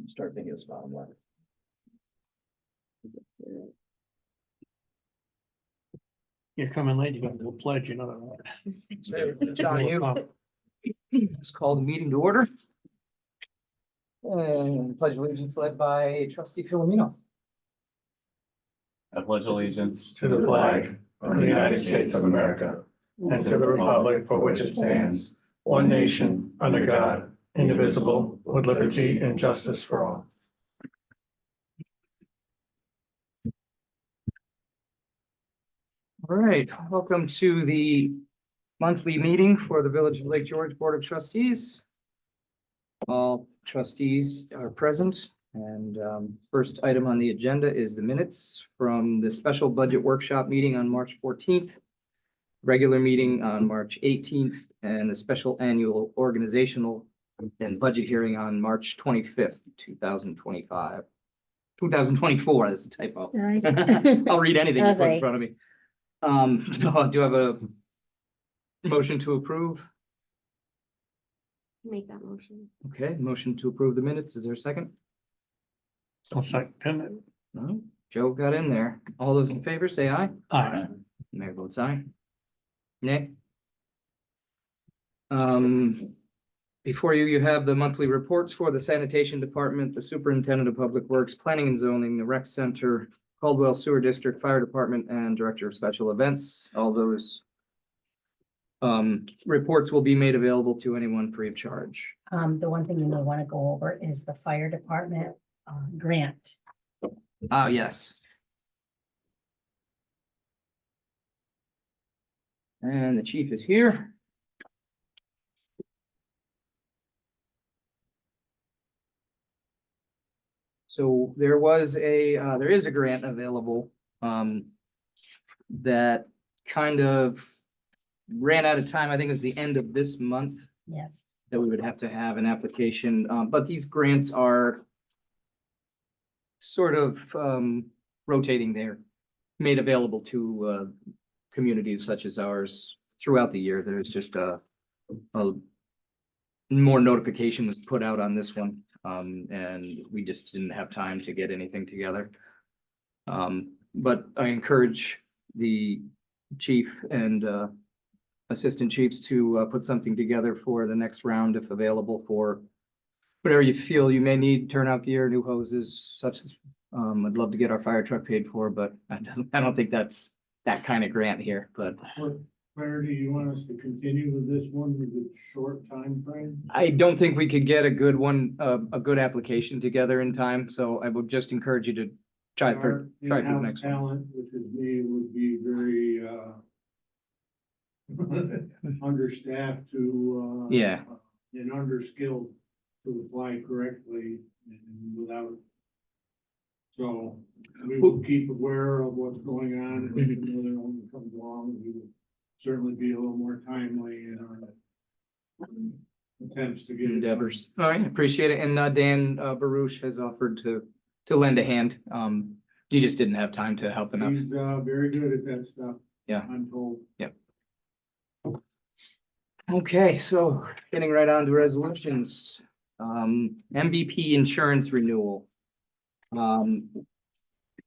Start videos bottom left. You're coming late, you got to pledge, you know. It's on you. Let's call the meeting to order. And pledge allegiance led by trustee Filomeno. I pledge allegiance To the flag of the United States of America and to the republic for which it stands, one nation, under God, indivisible, with liberty and justice for all. All right, welcome to the monthly meeting for the Village of Lake George Board of Trustees. All trustees are present, and first item on the agenda is the minutes from the special budget workshop meeting on March 14th, regular meeting on March 18th, and the special annual organizational and budget hearing on March 25th, 2025. 2024, that's a typo. I'll read anything you put in front of me. Do I have a motion to approve? Make that motion. Okay, motion to approve the minutes. Is there a second? I'll second No, Joe got in there. All those in favor, say aye. it. Aye. Mayor votes aye. Nick? Before you, you have the monthly reports for the sanitation department, the superintendent of public works, planning and zoning, the rec center, Caldwell Sewer District, fire department, and director of special events. All those reports will be made available to anyone free of charge. The one thing you may want to go over is the fire department grant. Ah, yes. And the chief is here. So there was there is a grant available, that kind of ran out of time. I think it was the end of this month Yes. that we would have to have an application, but these grants are sort of rotating there, made available to communities such as ours throughout the year. There's just a more notification was put out on this one, and we just didn't have time to get anything together. But I encourage the chief and assistant chiefs to put something together for the next round if available for whatever you feel you may need, turnout gear, new hoses, such as, I'd love to get our fire truck paid for, but I don't think that's that kind of grant here, but Where do you want us to continue with this one with a short time frame? I don't think we could get a good one, a good application together in time, so I would just encourage you to try for the In-house next one. talent, which is me, would be very understaffed to Yeah. and underskilled to apply correctly and without. So we will keep aware of what's going on, and if another one comes along, we will certainly be a little more timely in our attempts to get it done. Endeavors. All right, appreciate it. And Dan Baruch has offered to lend a hand. You just didn't have time to help enough. He's very good at that stuff. Yeah. I'm told. Okay, so getting right on to resolutions. MVP insurance renewal.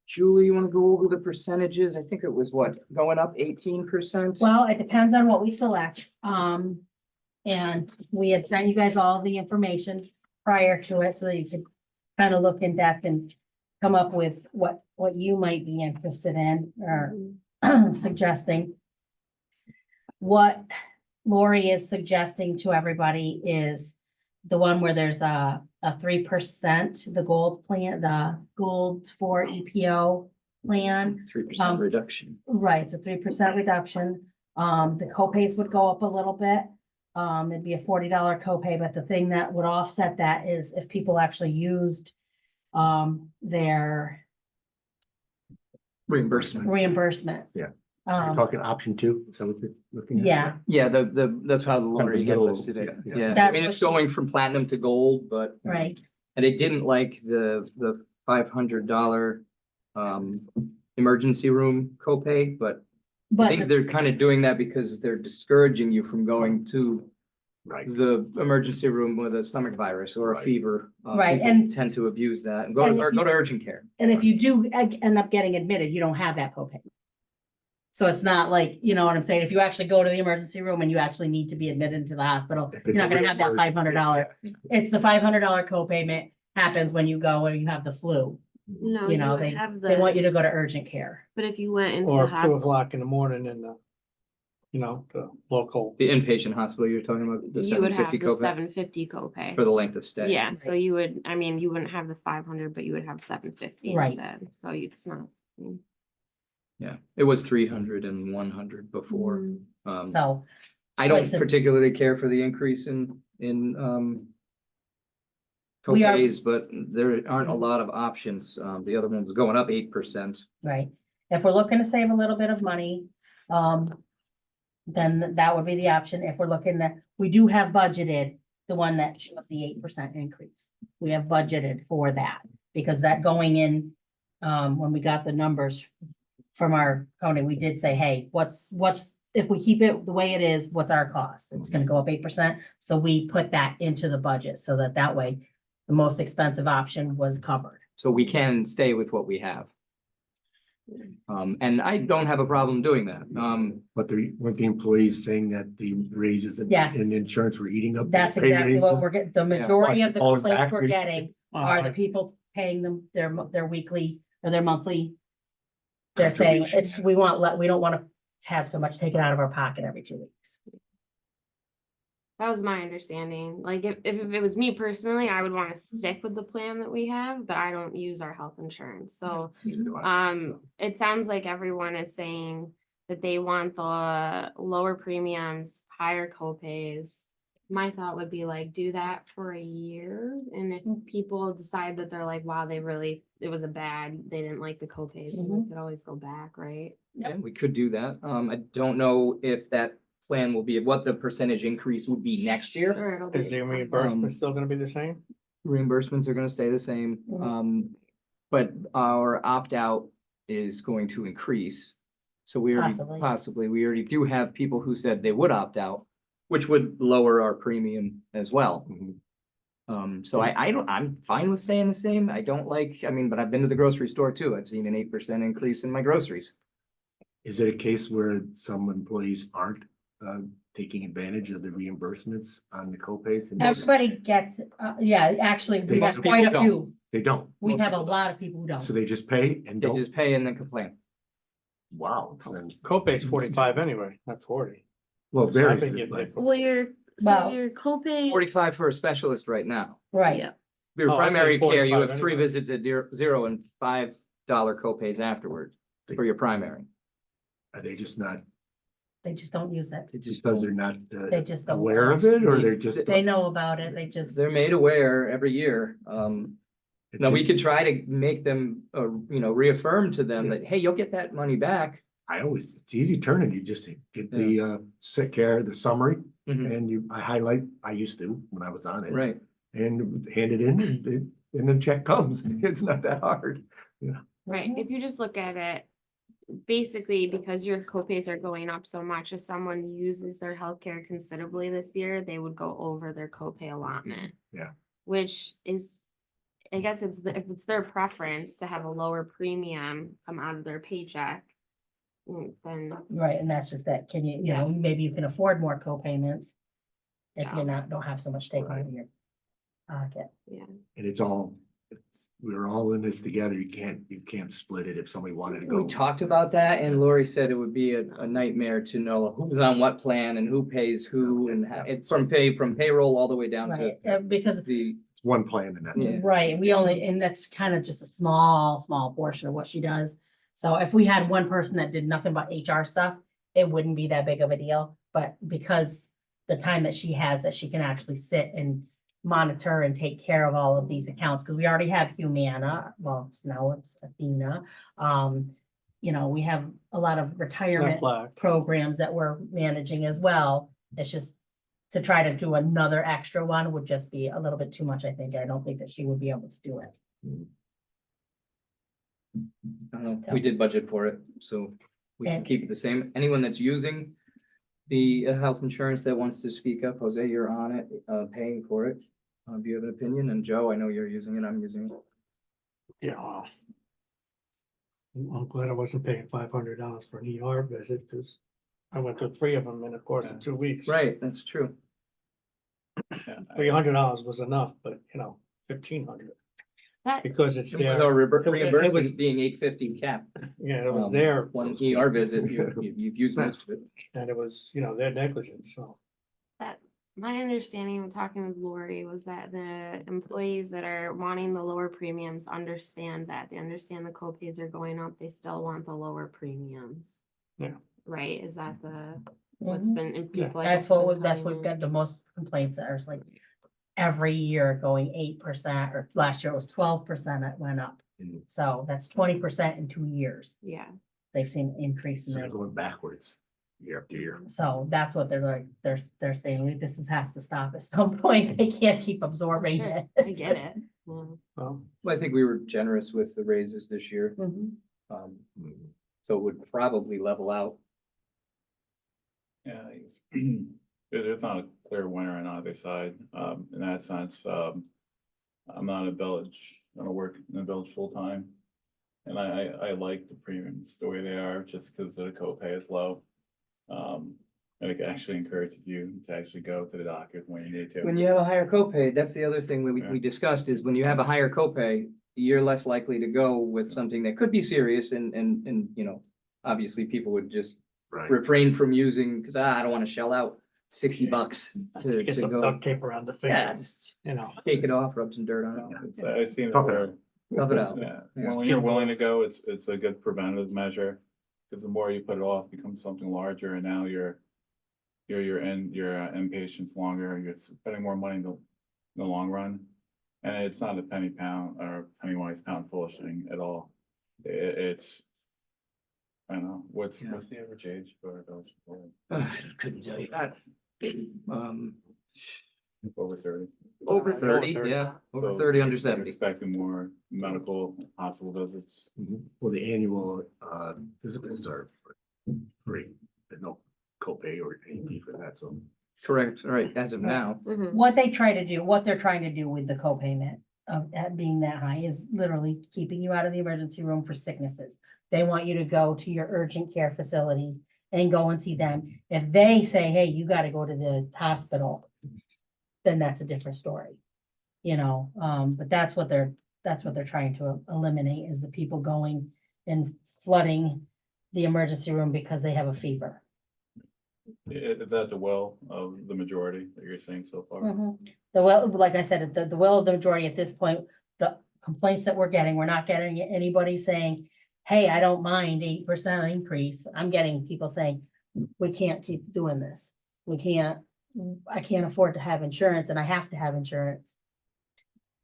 Julie, you want to go over the percentages? I think it was what, going up 18%? Well, it depends on what we select. And we had sent you guys all the information prior to it, so that you could kind of look in depth and come up with what you might be interested in or suggesting. What Lori is suggesting to everybody is the one where there's a 3%, the gold plan, the gold for EPO plan. 3% reduction. Right, it's a 3% reduction. The copays would go up a little bit. It'd be a $40 copay, but the thing that would offset that is if people actually used their Reimbursement. reimbursement. Yeah. So you're talking option two, is that what you're looking at? Yeah, Yeah, that's how the lottery had middle, listed it. yeah, Yeah, I That's mean, what it's she- going from platinum to gold, but. right. And it didn't like the $500 emergency room copay, but I But think they're kind of doing that because they're discouraging you from going to Right. the emergency room with a stomach virus or a Right. fever. Right, people and- Tend to abuse that and go and to, or if you- go to urgent care. And if you do end up getting admitted, you don't have that copay. So it's not like, you know what I'm saying? If you actually go to the emergency room and you actually need to be admitted into the hospital, If you're it's not a gonna real have that emergency, $500. It's the $500 copayment happens when you go and you have the flu. No, You you know, would they, have they want you the, to go to urgent care. but if you went into Or the 2 hospital, o'clock in the morning in the, the local. The inpatient hospital you're talking about, the you would have 750 the copay 750 copay. for the length of stay. Yeah, so you would, I mean, you wouldn't have the 500, but you would have 750 Right. instead, so it's not. Yeah, it was 300 and 100 before. Mm. So, I don't like I said- particularly care for the increase in We are- copays, but there aren't a lot of options. The other one was going up 8%. right, if we're looking to save a little bit of money, then that would be the option. If we're looking at, we do have budgeted the one that shows the 8% increase. We have budgeted for that, because that going in, when we got the numbers from our county, we did say, hey, what's, if we keep it the way it is, what's our cost? It's gonna go up 8%, so we put that into the budget, so that way the most expensive option was covered. So we can stay with what we have. And I don't have a problem doing that. But weren't the employees saying that the raises in Yes. in insurance were eating up? That's pay exactly what raises? we're getting, the majority of the Falling complaints we're backwards. getting are the people paying them their weekly or their monthly. They're saying Contributions. we don't want to have so much taken out of our pocket every 2 weeks. That was my understanding. Like if it was me personally, I would want to stick with the plan that we have, but I don't use our health insurance. So it sounds like everyone is saying that they want the lower premiums, higher copays. My thought would be like, do that for a year. And if people decide that they're like, wow, it was they didn't like the copays, then we could always go back, right? Yeah, we could do that. I don't know if that plan will be, what the percentage increase would be next year. Or it'll be. Is the reimbursement still gonna be the same? Reimbursements are gonna stay the same, but our opt-out is going to increase. So we already, we already do have people who said they would opt out, which would lower our premium as well. So I'm fine with staying the same. I don't like, but I've been to the grocery store too. I've seen an 8% increase in my groceries. Is it a case where some employees aren't taking advantage of the reimbursements on the copays? And Everybody gets, actually, we have Most quite a people few. They don't. We Most have a people don't. lot of people who don't. So they just pay and They don't. just pay and then complain. Wow. Then- Copay's 45 anyway, not 40. Well, I've very. been getting it. Well, Well- your copay. 45 for a specialist right now. Right, Yeah. Your Oh, I primary paid care, you have 45 three anyway. visits at $0 and $5 copays afterward for your primary. Are they just not, they just don't use it. It just because they're not They just don't. aware of it, or they're just? They know about it, they just, They're made aware every year. It's Now we a- could try to make them, reaffirm to them that, hey, you'll get that money back. it's easy turning. You just get the sick care, the summary, Mhm. and I highlight, I used to when I was on it. Right. And hand it in, and the check comes. It's not that hard. Right, if you just look at it, basically, because your copays are going up so much, if someone uses their healthcare considerably this year, they would go over their copay allotment. Yeah. Which is, I guess if it's their preference to have a lower premium come out of their paycheck, then, right, and that's just that, can you know, maybe you can afford more co-payments. If Yeah. you're don't have so much taken out of your pocket. yeah. And we're all in this together. You can't split it if somebody wanted to go. We talked about that and Lori said it would be a nightmare to know who's on what plan and who pays who and it's from payroll all the way down to Right, because, the, It's one plan and that's Yeah. it. right, and that's kind of just a small portion of what she does. So if we had one person that did nothing but HR stuff, it wouldn't be that big of a deal, but because the time that she has, that she can actually sit and monitor and take care of all of these accounts, because we already have Humana, well, now it's Athena. We have a lot of retirement Aflac. programs that we're managing as well. It's just to try to do another extra one would just be a little bit too much, I think. I don't think that she would be able to do it. I don't know, we did budget for it, so we can And- keep it the same. Anyone that's using The health insurance that wants to speak up, Jose, you're on it, paying for it. Do you have an opinion? And Joe, I know you're using it, I'm using it. Yeah, well. I'm glad I wasn't paying $500 for an ER visit, because I went to 3 of them in the course of 2 weeks. Right, that's true. Yeah, $300 was enough, but $1,500, That, because it's With there. our It was- reimbursement being $850 cap. Yeah, it was there. One ER visit, you've used most of it. And it was, their negligence, so. that, my understanding of talking with Lori was that the employees that are wanting the lower premiums understand that. They understand the co-pays are going up, they still want the lower premiums. Yeah. Right, is that what's Mhm. been, and Yeah. people. I That's guess, what, been that's coming what in. got the most complaints are, is like every year going 8%, or last year it was 12% it went up. Mhm. So that's 20% in 2 years. Yeah, They've seen an increase in So their, going backwards year after year. so that's what they're like, they're saying, this has to stop at some point. They can't keep absorbing sure, it. I get it. Yeah. Well, Well, I think we were generous with the raises this year, Mhm. so it would probably level out. Yeah, there's not a clear winner on either side, in that sense, I'm not in a village, I don't work in a village full time. And I like the premiums the way they are, just because the copay is low. And it actually encourages you to actually go to the doctor when you need to. When you have a higher copay, that's the other thing we Yeah. discussed, is when you have a higher copay, you're less likely to go with something that could be serious and, obviously people would just Right. refrain from using, because I don't want to shell out $60 to get some go. duct tape around the Yeah, finger, just Take take it off, rub some dirt on it, I've seen it Tough it where, out. rub it out. yeah, Yeah. when you're willing to go, it's a good preventative measure. Because the more you put it off, it becomes something larger, and now your inpatients longer, you're spending more money in the long run. And it's not a penny pound or penny wise pound foolish thing at all. It's, I don't know, what's the average age for those people Couldn't tell you that. over 30? Over Over 30, 30. yeah, over So 30, under you're 70. Expecting more medical hospital visits. Well, the annual physicals are free. There's no copay or anything for that, so. Correct, right, as of now. Mhm. What they try to do, what they're trying to do with the copayment of that being that high is literally keeping you out of the emergency room for sicknesses. They want you to go to your urgent care facility and go and see them. If they say, hey, you gotta go to the hospital, then that's a different story. But that's what they're trying to eliminate, is the people going and flooding the emergency room because they have a fever. Is that the will of the majority that you're seeing so far? The well, like I said, the will of the majority at this point, the complaints that we're getting, we're not getting anybody saying, hey, I don't mind 8% increase. I'm getting people saying, we can't keep doing this. I can't afford to have insurance and I have to have insurance.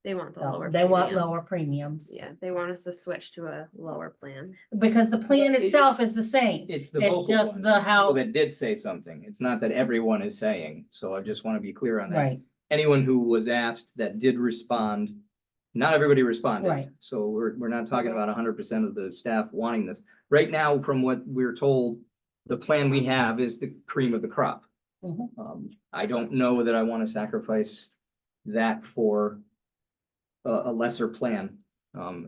They want the So lower. they want premium. lower premiums Yeah, they want us to switch to a lower plan. because the plan itself is the same. It's the It's vocal just ones, the how- people that did say something. It's not that everyone is saying, so I just want to be clear on that. Right. Anyone who was asked that did respond, not everybody responded. Right. So we're not talking about 100% of the staff wanting this. Right now, from what we're told, the plan we have is the cream of the crop. Mhm. I don't know that I want to sacrifice that for a lesser plan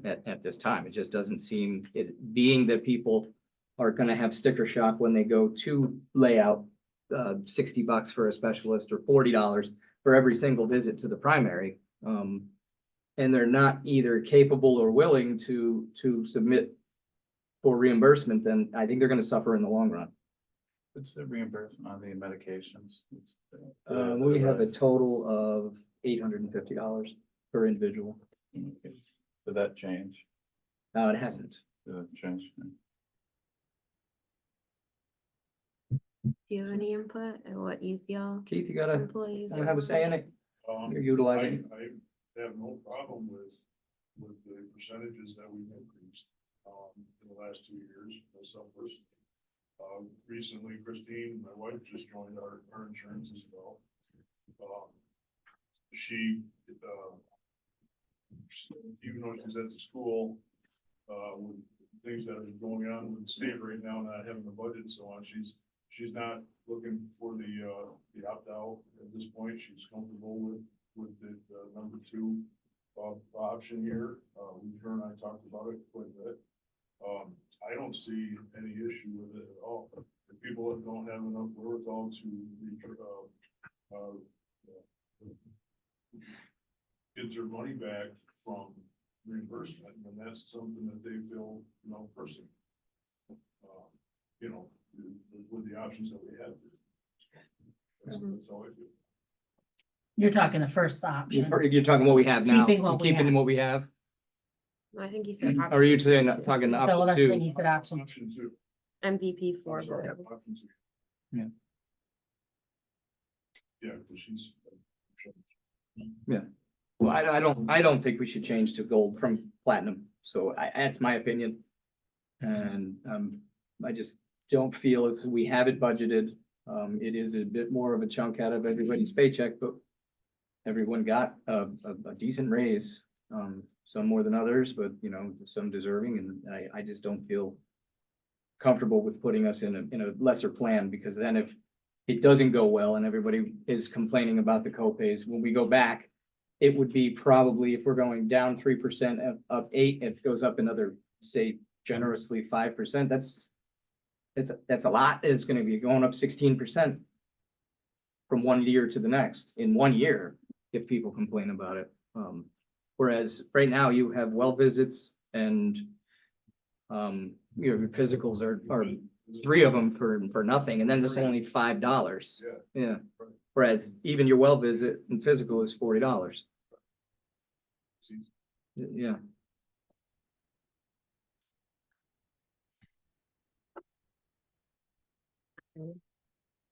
at this time. It just doesn't seem, it being that people are gonna have sticker shock when they go to lay out $60 for a specialist or $40 for every single visit to the primary. And they're not either capable or willing to submit for reimbursement, then I think they're gonna suffer in the long run. It's a reimbursement on the medications. We have a total of $850 per individual. Did that change? No, it hasn't. Did it change? Do you have any input on what you feel Keith, you gotta employees? wanna are have a say in wanting? it? You're utilizing. I have no problem with the percentages that we've increased, in the last 2 years, myself personally. Recently Christine, my wife, just joined our insurance as well. She, even though she's at the school, with things that are going on with the state right now, not having a budget and so on, she's she's not looking for the opt-out at this point. She's comfortable with the number two option here. Her and I talked about it quite a bit. I don't see any issue with it at all. If people don't have enough wherewithal to get their money back from reimbursement, then that's something that they feel, personally. With the options that we have. That's all I do. You're talking the first option. You're talking what we have now, Keeping what we keeping have. what we have, I think he said or are you saying, talking the So up that's to when two? he said option. Option two. MVP for I'm sorry, both. option two. Yeah. Yeah, 'cause she's. Well, I don't think we should change to gold from platinum, so that's my opinion. And, I just don't feel if we have it budgeted, it is a bit more of a chunk out of everybody's paycheck, but everyone got a decent raise, some more than others, but some deserving, and I just don't feel comfortable with putting us in a lesser plan, because then if it doesn't go well and everybody is complaining about the copays, when we go back, it would be probably, if we're going down 3% of 8, it goes up another, say generously 5%, that's a lot. It's gonna be going up 16% from one year to the next in 1 year, if people complain about it. Whereas right now you have well visits and your physicals are 3 of them for nothing, and then there's only $5. Yeah. Yeah. Whereas even your well visit and physical is $40. Yeah.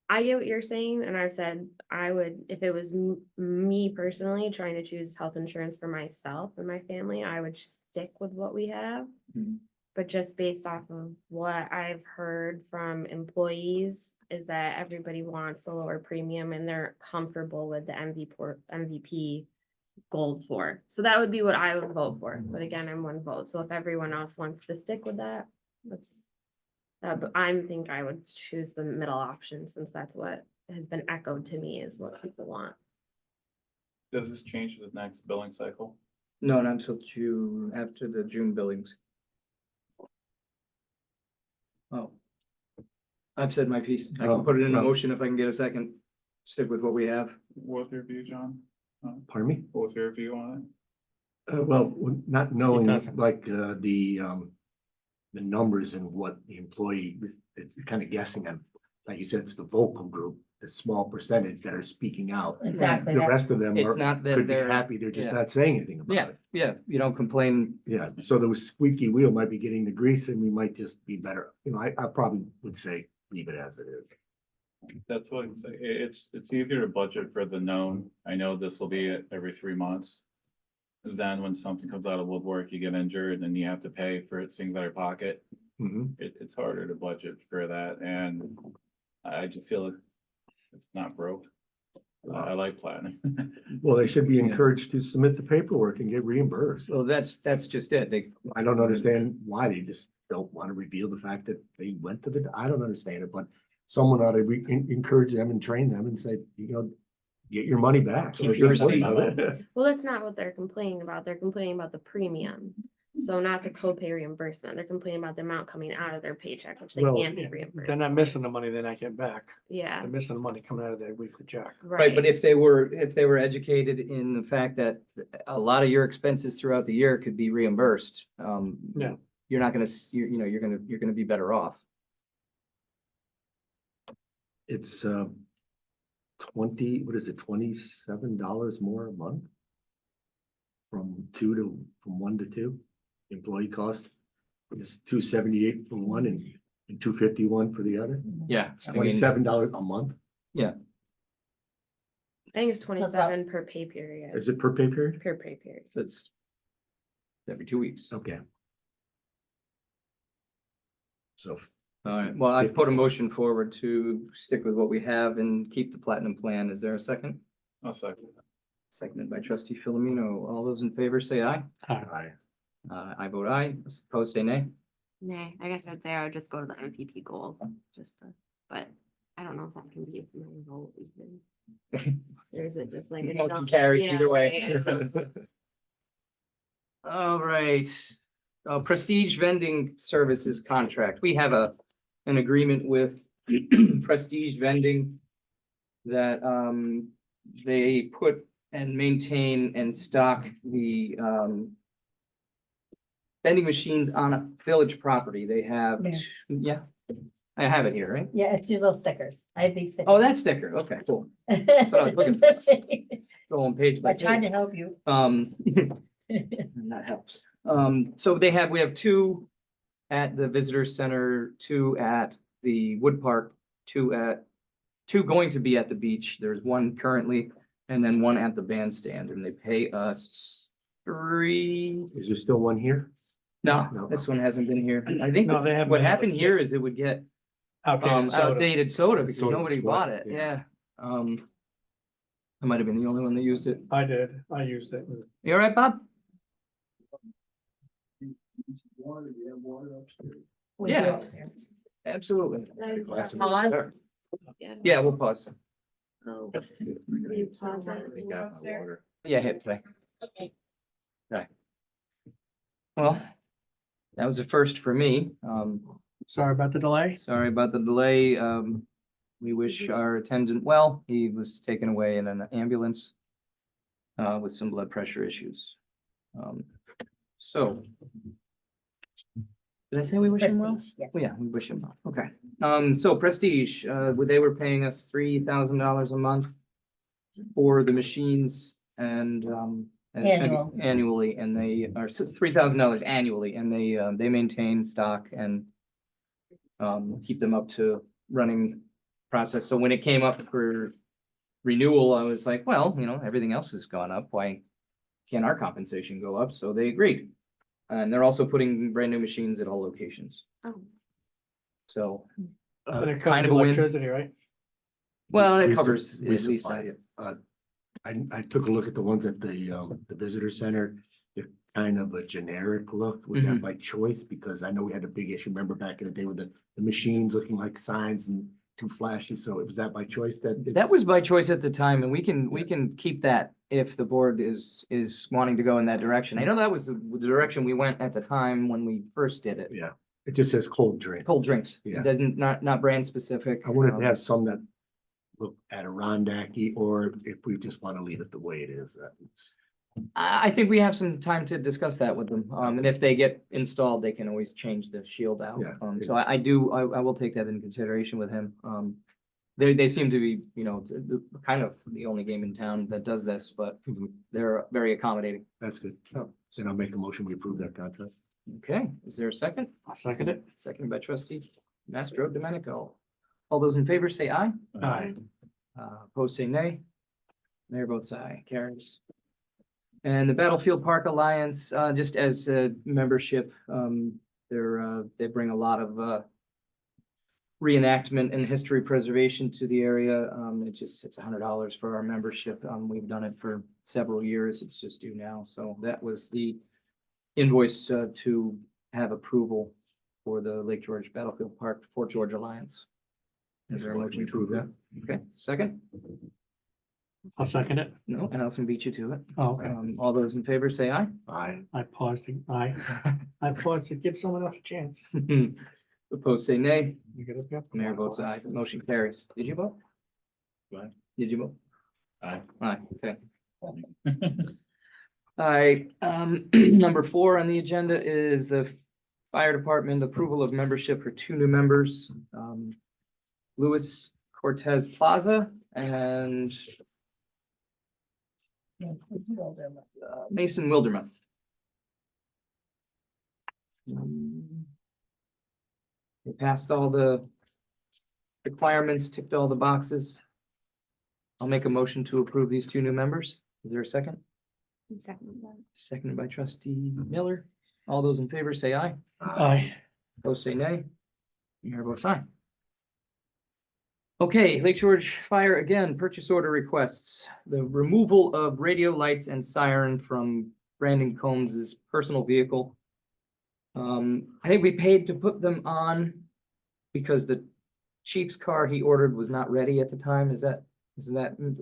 I get what you're saying, and I've said I would, if it was me personally trying to choose health insurance for myself and my family, I would stick with what we have. Mhm. But just based off of what I've heard from employees is that everybody wants a lower premium and they're comfortable with the MVP gold for. So that would be what I would vote for. But again, I'm one vote. So if everyone else wants to stick with that, that's but I think I would choose the middle option, since that's what has been echoed to me is what people want. Does this change the next billing cycle? No, not until June, after the June billings. Oh. I've said my piece. I can put it in a motion if I can get a second. Stick with what we have. What's your view, John? Pardon me? What was your view on Well, not knowing doesn't. like the numbers and what the employee, it's kind of guessing on, like you said, it's the vocal group, the small percentage that are speaking out. Exactly. The that's- rest of them It's are, not that could be they're, happy, they're just yeah. not saying anything about yeah, it. yeah, you don't complain. Yeah, so the squeaky wheel might be getting the grease and we might just be better, I probably would say leave it as it is. it? That's what I'd say. It's easier to budget for the known. I know this will be every 3 months. Then when something comes out of woodwork, you get injured and you have to pay for things out of your pocket. Mhm. It's harder to budget for that, and I just feel like it's not broke. I like platinum. Well, they should be encouraged to submit the paperwork and get reimbursed. So that's just it. I don't understand why they just don't want to reveal the fact that they went to I don't understand it, but someone ought to encourage them and train them and say, get your money back. Keep your receipt. Well, that's not what they're complaining about. They're complaining about the premium. So not the copay reimbursement. They're complaining about the amount coming out of their paycheck, which they Well, can't be They're reimbursed. not missing the money they're not getting back. Yeah, They're missing the money coming out of their weekly check. Right, but if they were educated in the fact that a lot of your expenses throughout the year could be reimbursed, Yeah. you're not gonna, you're gonna be better off. It's $27 more a month? From 1 to 2, employee cost is $278 for one and $251 for the other, Yeah. $27 a month, I think it's 27 per pay period, is it per pay period? per pay period. So it's every 2 weeks. Okay. So, All right, well, I put a motion forward to stick with what we have and keep the platinum plan. Is there a second? I'll second. Seconded by trustee Filomeno. All those in favor say aye. I, I vote aye. Opposed, say nay. Nay, I guess I'd say I would just go to the MVP gold, just to but I don't know if that can be my vote even. Or is it just like? a Motion dump? carried Yeah, either way. right. All right, Prestige Vending Services Contract. We have an agreement with Prestige Vending that, they put and maintain and stock the, vending machines on a village property. They have, Yeah. yeah, I have it here, right? Yeah, it's your little stickers. I have these stickers. Oh, that sticker. Okay, cool. what I was looking for. Go on page by I tried page. to help you. And that helps. So we have two at the visitor center, two at the wood park, two going to be at the beach. There's one currently, and then one at the bandstand, and they pay us $3. Is there still one here? No, No. this one hasn't been here. I think No, they haven't what been. happened here is it would get Outdated soda. outdated soda because Soda nobody was bought what? it. Yeah. Yeah. I might have been the only one that used it. I did, I used it. You all right, Bob? We Yeah. do upstairs. Absolutely. Glass of Pause. water. Yeah, we'll pause. Oh, you pause it. Yeah, hit play. Okay. Well, that was a first for me. Sorry about the delay. Sorry about the delay. We wish our attendant well. He was taken away in an ambulance with some blood pressure issues. So. Did I say we wish him well? Prestige, yes. Oh, yeah, we wish him well. Okay. So Prestige, they were paying us $3,000 a month for the machines and Annual. annually, and they are $3,000 annually, and they maintain stock and keep them up to running process. So when it came up for renewal, I was like, well, everything else has gone up. Why can't our compensation go up? So they agreed. And they're also putting brand new machines at all locations. Oh, So, But it kind covers of a win. electricity, right? well, it We covers at least supply it. I took a look at the ones at the visitor center. They're kind of a generic look. Was Mm-hmm. that by choice? Because I know we had a big issue, remember back in the day with the machines looking like signs and too flashy. So was that by choice that? That was by choice at the time, and we can keep that if the board is wanting to go in that direction. I know that was the direction we went at the time when we first did it. Yeah, it just says cold drink. Cold drinks. Yeah. It doesn't, not brand specific. I wonder if they have some that look Adirondack-y, or if we just want to leave it the way it is. I think we have some time to discuss that with them. And if they get installed, they can always change the shield out. Yeah. So I will take that into consideration with him. They seem to be, kind of the only game in town that does this, but Mhm. they're very accommodating. That's good. Oh. Then I'll make a motion, we approve that contract. Okay, is there a second? I'll second it. Second by trustee Mastro Domenico. All those in favor say aye. Aye. Opposed say nay. Mayor votes aye, carries. And the Battlefield Park Alliance, just as a membership, they bring a lot of reenactment and history preservation to the area. It's $100 for our membership. We've done it for several years. It's just due now. So that was the invoice to have approval for the Lake George Battlefield Park Fort George Alliance. Is there a motion to approve that? Okay, second? I'll second it. No, and Nelson beat you to it. Oh, okay. All those in favor say aye. Aye. I paused, I paused to give someone else a chance. Opposed say nay. You get up. Mayor votes aye. Motion carries. Did you vote? Aye. Did you vote? Aye. Aye, okay. All right, number 4 on the agenda is the fire department approval of membership for 2 new members. Luis Cortez Plaza and Mason Wildermuth. They passed all the requirements, ticked all the boxes. I'll make a motion to approve these 2 new members. Is there a second? second that. Seconded by trustee Miller. All those in favor say aye. Aye. Opposed say nay. Mayor votes aye. Okay, Lake George Fire, again, purchase order requests. The removal of radio lights and siren from Brandon Combs's personal vehicle. I think we paid to put them on because the chief's car he ordered was not ready at the time. Is that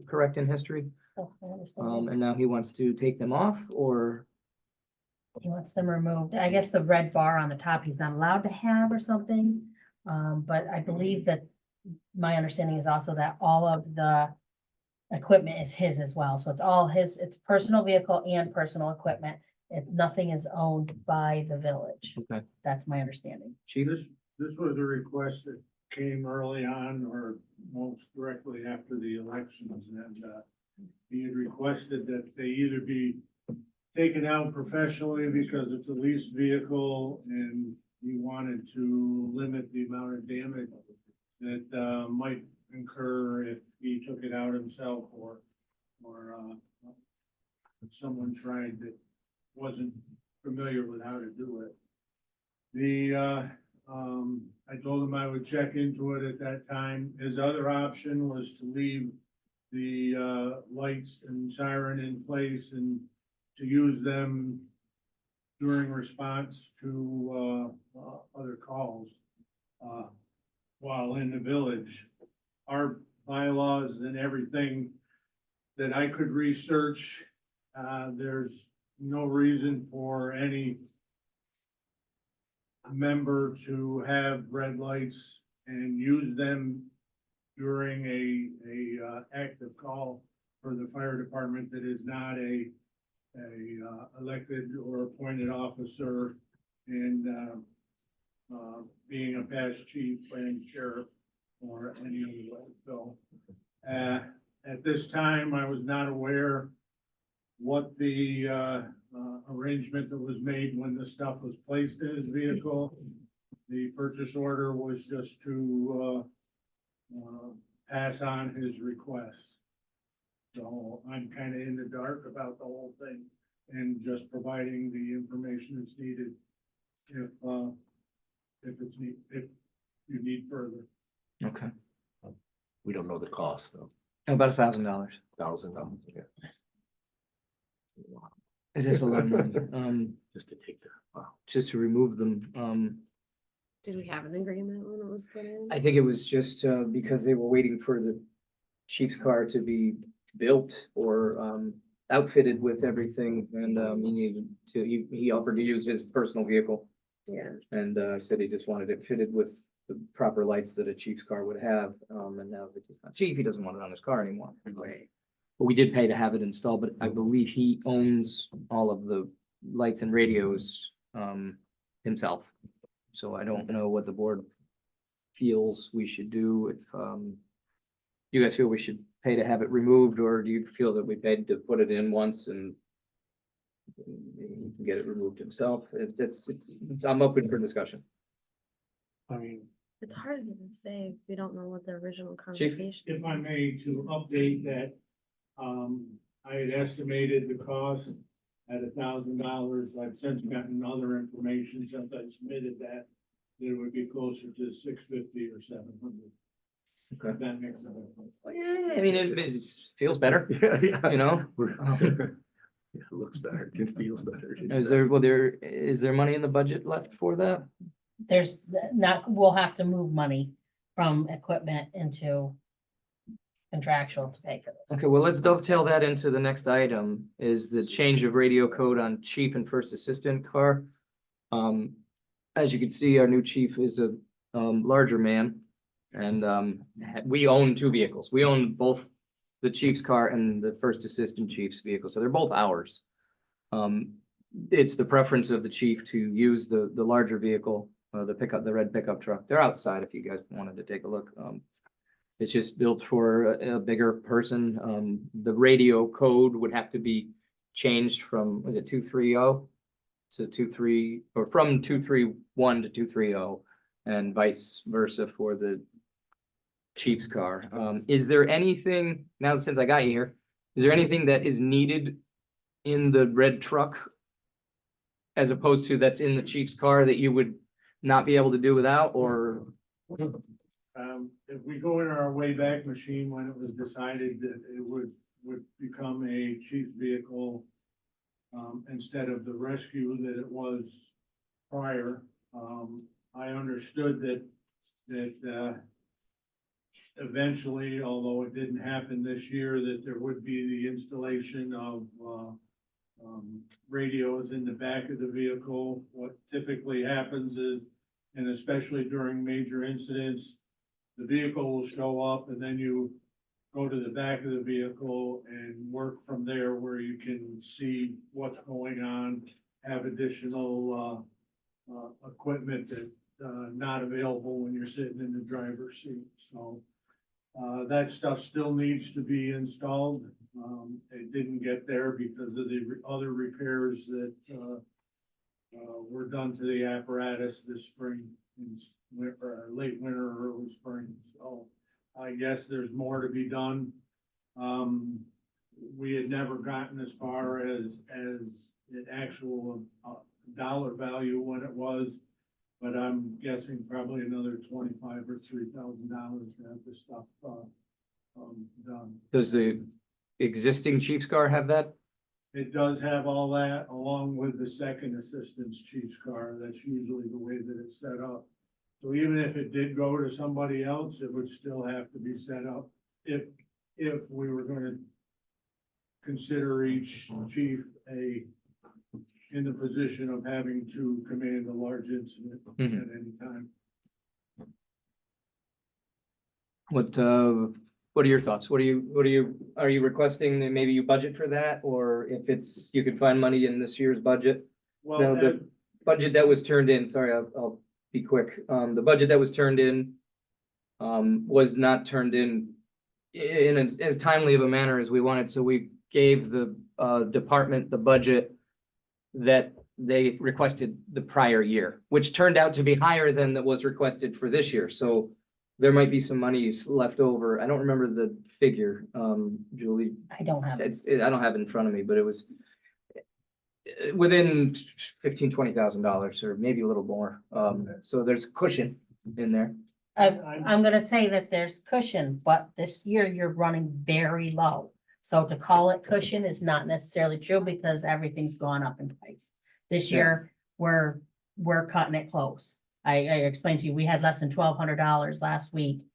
correct in history? That's my understanding. And now he wants to take them off, or, He wants them removed. I guess the red bar on the top he's not allowed to have or something. But I believe that my understanding is also that all of the equipment is his as well. So it's all his, it's personal vehicle and personal equipment. If nothing is owned by the village. okay, That's my understanding. chief? This was a request that came early on or most directly after the elections, and he had requested that they either be taken out professionally because it's a leased vehicle, and he wanted to limit the amount of damage that might incur if he took it out himself or if someone tried that wasn't familiar with how to do it. I told him I would check into it at that time. His other option was to leave the lights and siren in place and to use them during response to other calls while in the village. Our bylaws and everything that I could research, there's no reason for any member to have red lights and use them during a active call for the fire department that is not a elected or appointed officer, and being a past chief and sheriff or any other way. So at this time, I was not aware what the arrangement that was made when the stuff was placed in his vehicle. The purchase order was just to pass on his request. So I'm kind of in the dark about the whole thing and just providing the information that's needed if you need further. Okay, We don't know the cost though. about $1,000. $1,000, yeah. It is a lot of money, Just to take the, wow. just to remove them. Did we have an agreement when it was put in? I think it was just, because they were waiting for the chief's car to be built or, outfitted with everything, and, he needed to, he offered to use his personal vehicle. Yeah. And said he just wanted it fitted with the proper lights that a chief's car would have. And now that he's not chief, he doesn't want it on his car anymore. Right. But we did pay to have it installed, but I believe he owns all of the lights and radios himself. So I don't know what the board feels we should do. If you guys feel we should pay to have it removed, or do you feel that we paid to put it in once and he can get it removed himself? I'm open for discussion. I mean, It's hard to say if we don't know what the original Chief? conversation. if I may, to update that, I had estimated the cost at $1,000. I've since gotten other information since I submitted that it would be closer to $650 or $700. Okay. If that makes sense. Yeah, I mean, it feels better, Yeah, yeah. you know? Yeah, it looks better, it feels better. Is there money in the budget left for that? There's not, we'll have to move money from equipment into contractual to pay for this. Okay, well, let's dovetail that into the next item, is the change of radio code on chief and first assistant car. As you can see, our new chief is a larger man, and we own two vehicles. We own both the chief's car and the first assistant chief's vehicle, so they're both ours. It's the preference of the chief to use the larger vehicle, the red pickup truck. They're outside if you guys wanted to take a look. It's just built for a bigger person. The radio code would have to be changed from, was it 230 to 23, or from 231 to 230, and vice versa for the chief's car. Is there anything, now since I got you here, is there anything that is needed in the red truck as opposed to that's in the chief's car that you would not be able to do without, or? If we go in our Wayback Machine, when it was decided that it would become a chief's vehicle, instead of the rescue that it was prior, I understood that eventually, although it didn't happen this year, that there would be the installation of, radios in the back of the vehicle. What typically happens is, and especially during major incidents, the vehicle will show up and then you go to the back of the vehicle and work from there where you can see what's going on, have additional, equipment that, not available when you're sitting in the driver's seat. So, that stuff still needs to be installed. It didn't get there because of the other repairs that, were done to the apparatus this spring, in late winter, or early spring. So I guess there's more to be done. We had never gotten as far as an actual, dollar value when it was, but I'm guessing probably another $2,500 or $3,000 to have this stuff, done. Does the existing Chiefs car have that? It does have all that along with the second assistant's chief's car. That's usually the way that it's set up. So even if it did go to somebody else, it would still have to be set up if we were gonna consider each chief in the position of having to command a large incident at any time. What are your thoughts? Are you requesting that maybe you budget for that? Or if it's, you can find money in this year's budget? Well, No, the budget that was turned in, sorry, I'll be quick. The budget that was turned in was not turned in as timely of a manner as we wanted. So we gave the department the budget that they requested the prior year, which turned out to be higher than that was requested for this year. So there might be some monies left over. I don't remember the figure, Julie. I don't have it. I don't have it in front of me, but it was within $15,000-$20,000 or maybe a little more. So there's cushion in there. I'm gonna say that there's cushion, but this year you're running very low. So to call it cushion is not necessarily true because everything's gone up in price. This Yeah. year, we're cutting it close. I explained to you, we had less than $1,200 last week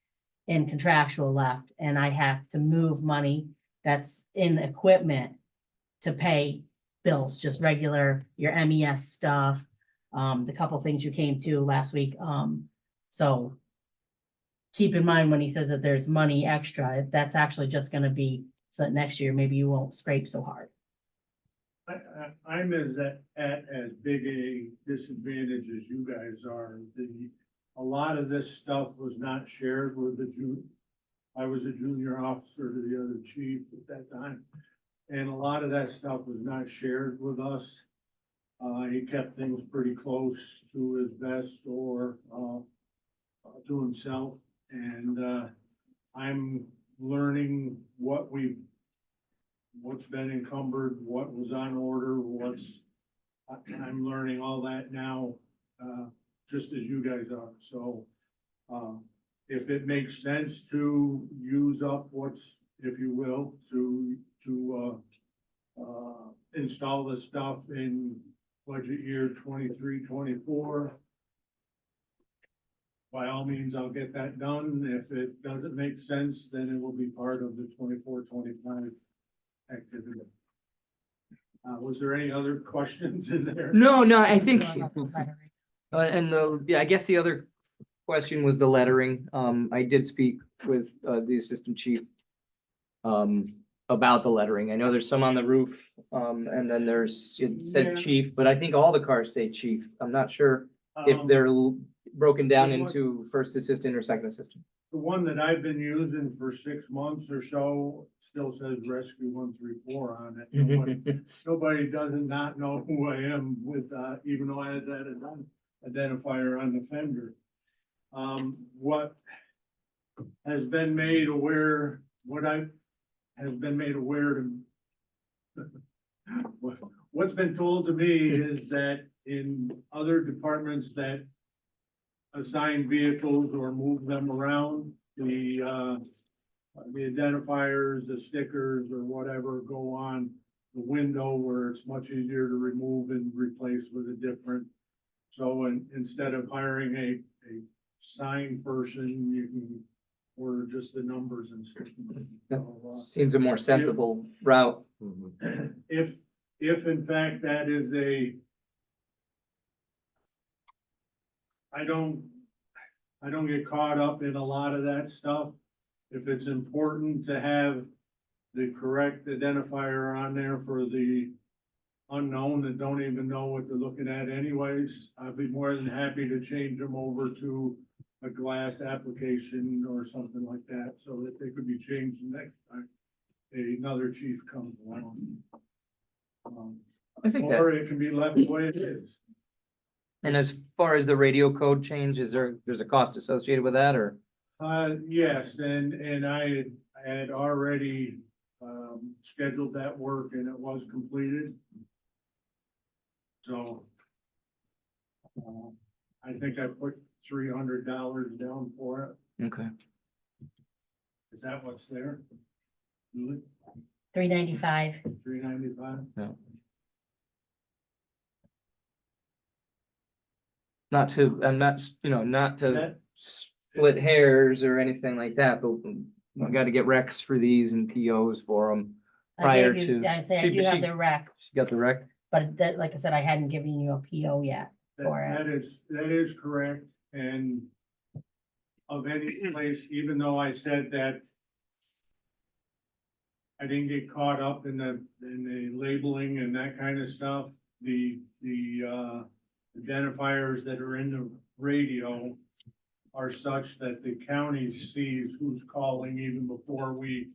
in contractual left, and I have to move money that's in equipment to pay bills, just regular, your MES stuff, the couple things you came to last week, so keep in mind when he says that there's money extra, that's actually just gonna be, so that next year, maybe you won't scrape so hard. I'm at as big a disadvantage as you guys are. A lot of this stuff was not shared with I was a junior officer to the other chief at that time. And a lot of that stuff was not shared with us. He kept things pretty close to his vest or, to himself. And, I'm learning what's been encumbered, what was on order, I'm learning all that now, just as you guys are. So, if it makes sense to use up if you will, to install the stuff in budget year 23-24, by all means, I'll get that done. If it doesn't make sense, then it will be part of the 24-25 activity. Was there any other questions in there? No, I think, I guess the other question was the lettering. I did speak with the assistant chief about the lettering. I know there's some on the roof, and then it said Yeah. chief, but I think all the cars say chief. I'm not sure if they're broken down the one- into first assistant or second assistant. The one that I've been using for 6 months or so still says Rescue 134 on it. Nobody doesn't not know who I am with, even though I had that identifier on the fender. What has been made aware, what's been told to me is that in other departments that assign vehicles or move them around, the identifiers, the stickers or whatever go on the window where it's much easier to remove and replace with a different. So instead of hiring a sign person, you can or just the numbers and stuff. So, Seems a more sensible route. Mhm. if in fact that is I don't get caught up in a lot of that stuff. If it's important to have the correct identifier on there for the unknown that don't even know what they're looking at anyways, I'd be more than happy to change them over to a glass application or something like that, so that they could be changed the next time another chief comes along. I think Or that, it can be left the way it is. and as far as the radio code change, there's a cost associated with that, or? Yes, and I had already, scheduled that work and it was completed. So, I think I put $300 down for it. Okay. Is that what's there? Really? $395. $395? Not to, I'm not, not to That, split hairs or anything like that, but we gotta get recs for these and POs for them. Prior to- I say I do have the rec, You got the rec? but that, like I said, I hadn't given you a PO yet. For it. that is correct, and of any place, even though I said that I didn't get caught up in the labeling and that kind of stuff, the identifiers that are in the radio are such that the county sees who's calling even before we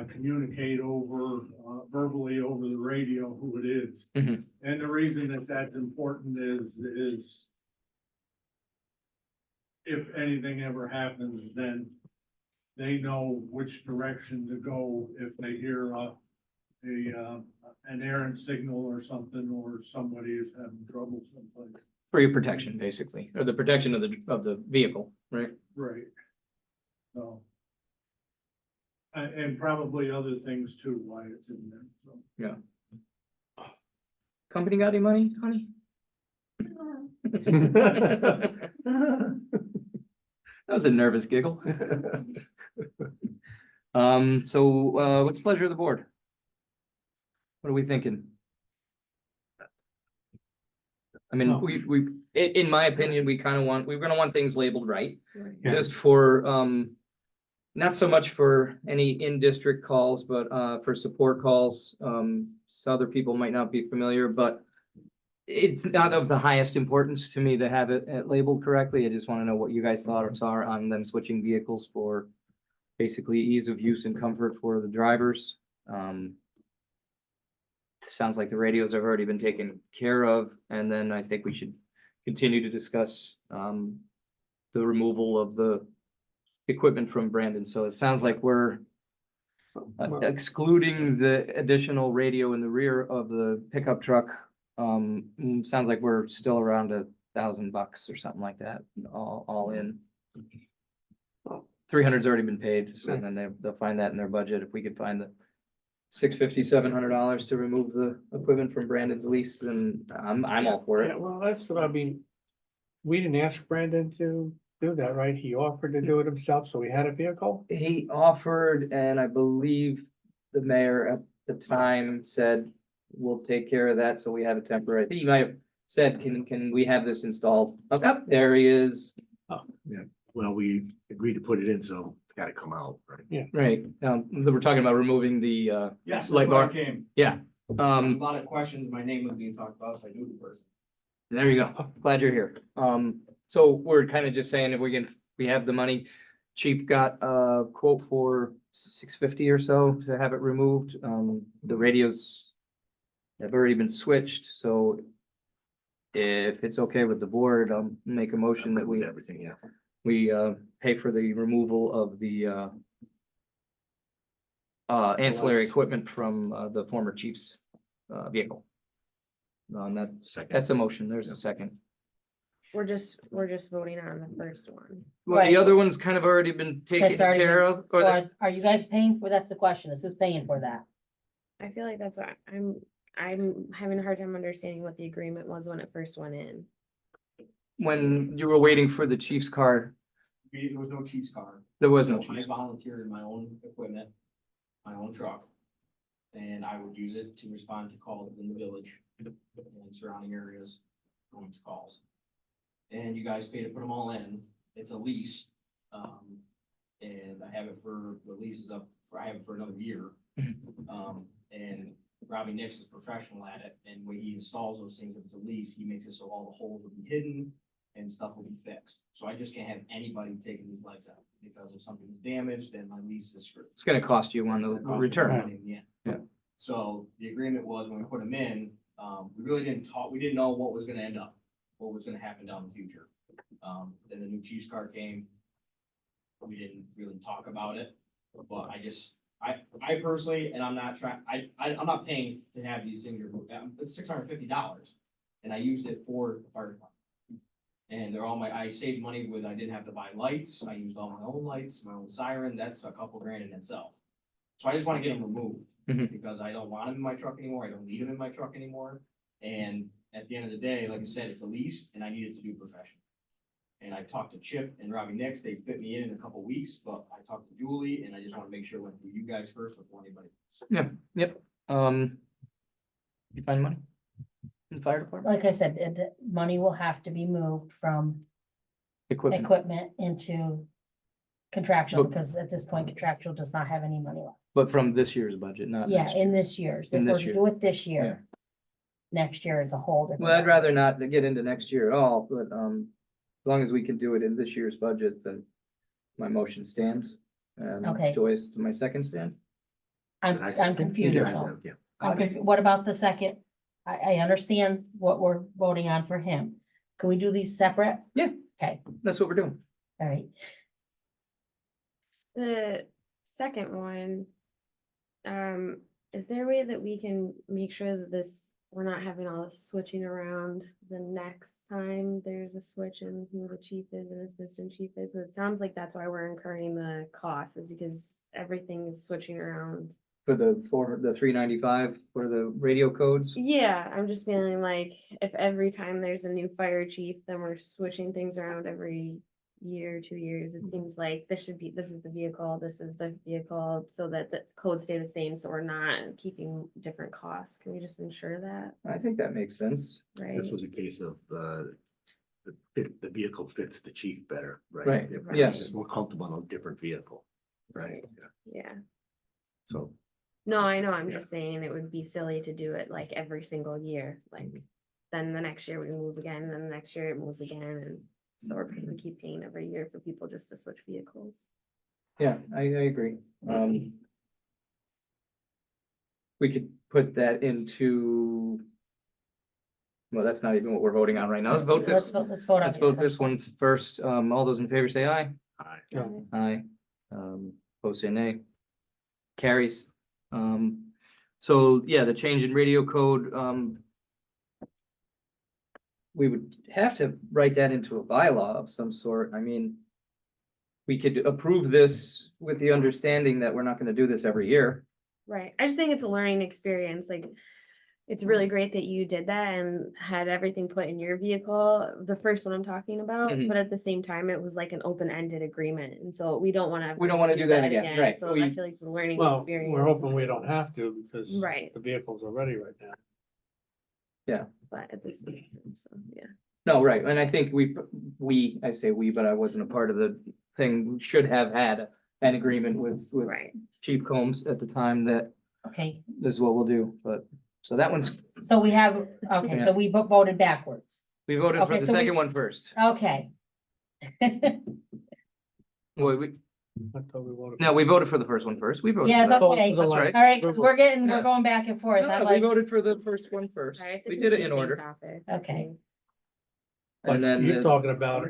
communicate over, verbally over the radio who it is. Mhm. And the reason that that's important is if anything ever happens, then they know which direction to go if they hear an errant signal or something, or somebody is having trouble someplace. For your protection, basically, or the protection of the vehicle, right? Right. So. And probably other things too, why it's in there, so. Company got any money, honey? That was a nervous giggle. What's the pleasure of the board? What are we thinking? I mean, in my opinion, we're gonna want things labeled right, Yeah. just for, not so much for any in-district calls, but, for support calls. So other people might not be familiar, but it's not of the highest importance to me to have it labeled correctly. I just want to know what you guys thoughts are on them switching vehicles for basically ease of use and comfort for the drivers. Sounds like the radios have already been taken care of, and then I think we should continue to discuss the removal of the equipment from Brandon. So it sounds like we're excluding the additional radio in the rear of the pickup truck. Sounds like we're still around $1,000 or something like that, all in. 300's already been paid, so then they'll find that in their budget. If we could find the $650, $700 to remove the equipment from Brandon's lease, then I'm all for Yeah, it. well, that's what I mean. We didn't ask Brandon to do that, right? He offered to do it himself, so we had a vehicle. He offered, and I believe the mayor at the time said, we'll take care of that, so we have a temporary, I think he might have said, can we have this installed? Oh, there he is. Well, we agreed to put it in, so it's gotta come out, right? Right, we're talking about removing the, Yes, Light that's why I bar. came. A um, lot of questions, my name was being talked about, so I knew the person. there you go. Glad you're here. So we're kind of just saying if we have the money. Chief got a quote for $650 or so to have it removed. The radios have already been switched, so if it's okay with the board, I'll make a motion that we Everything, yeah. pay for the removal of the ancillary equipment from the former chief's vehicle. And that's a motion. There's a second. We're just voting on the first one. Well, the Right. other one's kind of already been taken That's already care been- of. So or the- are you guys paying for, that's the question, is who's paying for that? I feel like that's what I'm having a hard time understanding what the agreement was when it first went in. When you were waiting for the chief's car, there was no chief's car. There was no So I chief. volunteered in my own equipment, my own truck. And I would use it to respond to calls in the village and surrounding areas, going to calls. And you guys pay to put them all in. It's a lease. And I have it for, the lease is up, I have it for another year. And Robbie Nix is professional at it, and when he installs those things, if it's a lease, he makes it so all the holes will be hidden and stuff will be fixed. So I just can't have anybody taking these lights out, because if something's damaged, then my lease is screwed. It's gonna cost you on the return. Yeah. So the agreement was when we put them in, we really didn't talk, we didn't know what was gonna end up, what was gonna happen down the future. Then the new Chiefs car came. We didn't really talk about it, but I personally, and I'm not trying, I'm not paying to have these things removed. It's $650. And I used it for the fire department. And they're all I saved money with, I didn't have to buy lights. I used all my own lights, my own siren. That's a couple grand in itself. So I just want to get them removed Mhm. because I don't want them in my truck anymore. I don't need them in my truck anymore. And at the end of the day, like I said, it's a lease and I need it to do professional. And I talked to Chip and Robbie Nix. They fit me in a couple weeks, but I talked to Julie and I just want to make sure it went through you guys first before anybody else. Yep. You find money? In the fire department? Like I said, the money will have to be moved from Equipment. equipment into contractual, But- because at this point contractual does not have any money left. But from this year's budget, not Yeah, next in year's. this year's, In if we're this to year. do it this Yeah. year. Next year is a whole different. Well, I'd rather not get into next year at all, but, as long as we can do it in this year's budget, then my motion stands. And Okay. Joyce, my second stand? Did I I'm second? confused Yeah, though. yeah. What about the second? I understand what we're voting on for him. Can we do these separate? Yeah. Okay, That's what we're doing. all right. The second one, is there a way that we can make sure that this, we're not having all this switching around the next time there's a switch in who the chief is and assistant chief is? And it sounds like that's why we're incurring the cost, is because everything is switching around. For the 395 for the radio codes. Yeah, I'm just feeling like if every time there's a new fire chief, then we're switching things around every year, 2 years. It seems like this is the vehicle, this is the vehicle, so that the codes stay the same, so we're not keeping different costs. Can we just ensure that, I think that makes sense. right? This was a case of, the vehicle fits the chief better, right? Right, If yes. he's more comfortable on a different vehicle, right? Yeah. Yeah. So, No, I know, I'm Yeah. just saying it would be silly to do it like every single year, like, then the next year we move again, and then the next year it moves again, and so we keep paying every year for people just to switch vehicles. Yeah, I agree. We could put that into. Well, that's not even what we're voting on right now. Let's vote this. Let's vote on. Let's the vote first this one first. All those in favor say aye. I, Aye. Opposed say nay. Carries. So yeah, the change in radio code, we would have to write that into a bylaw of some sort. I mean, we could approve this with the understanding that we're not gonna do this every year. Right, I just think it's a learning experience, like, it's really great that you did that and had everything put in your vehicle, the first one I'm talking about, Mhm. but at the same time, it was like an open-ended agreement, and so we don't wanna. We don't wanna do that again, right, So I we- feel like it's a learning Well, experience. we're hoping we don't have to because Right. the vehicles are ready right now. But at the same time, so, yeah. No, right, and I think I say we, but I wasn't a part of the thing, we should have had an agreement with Right. Chief Combs at the time that Okay, this is what we'll do, but, so that one's, so we have, okay, so we voted backwards. we voted for Okay, the so we- second one first. Okay. Well, we, I thought we voted. no, we voted for the first one first, we voted. Yeah, for that. Both okay. of the That's right. lights. All right, 'cause we're Yeah. going back and forth. No, I no, we like, voted for the first one first, Sorry, it's a we did it in confusing order, topic. Okay. But and then, you're talking about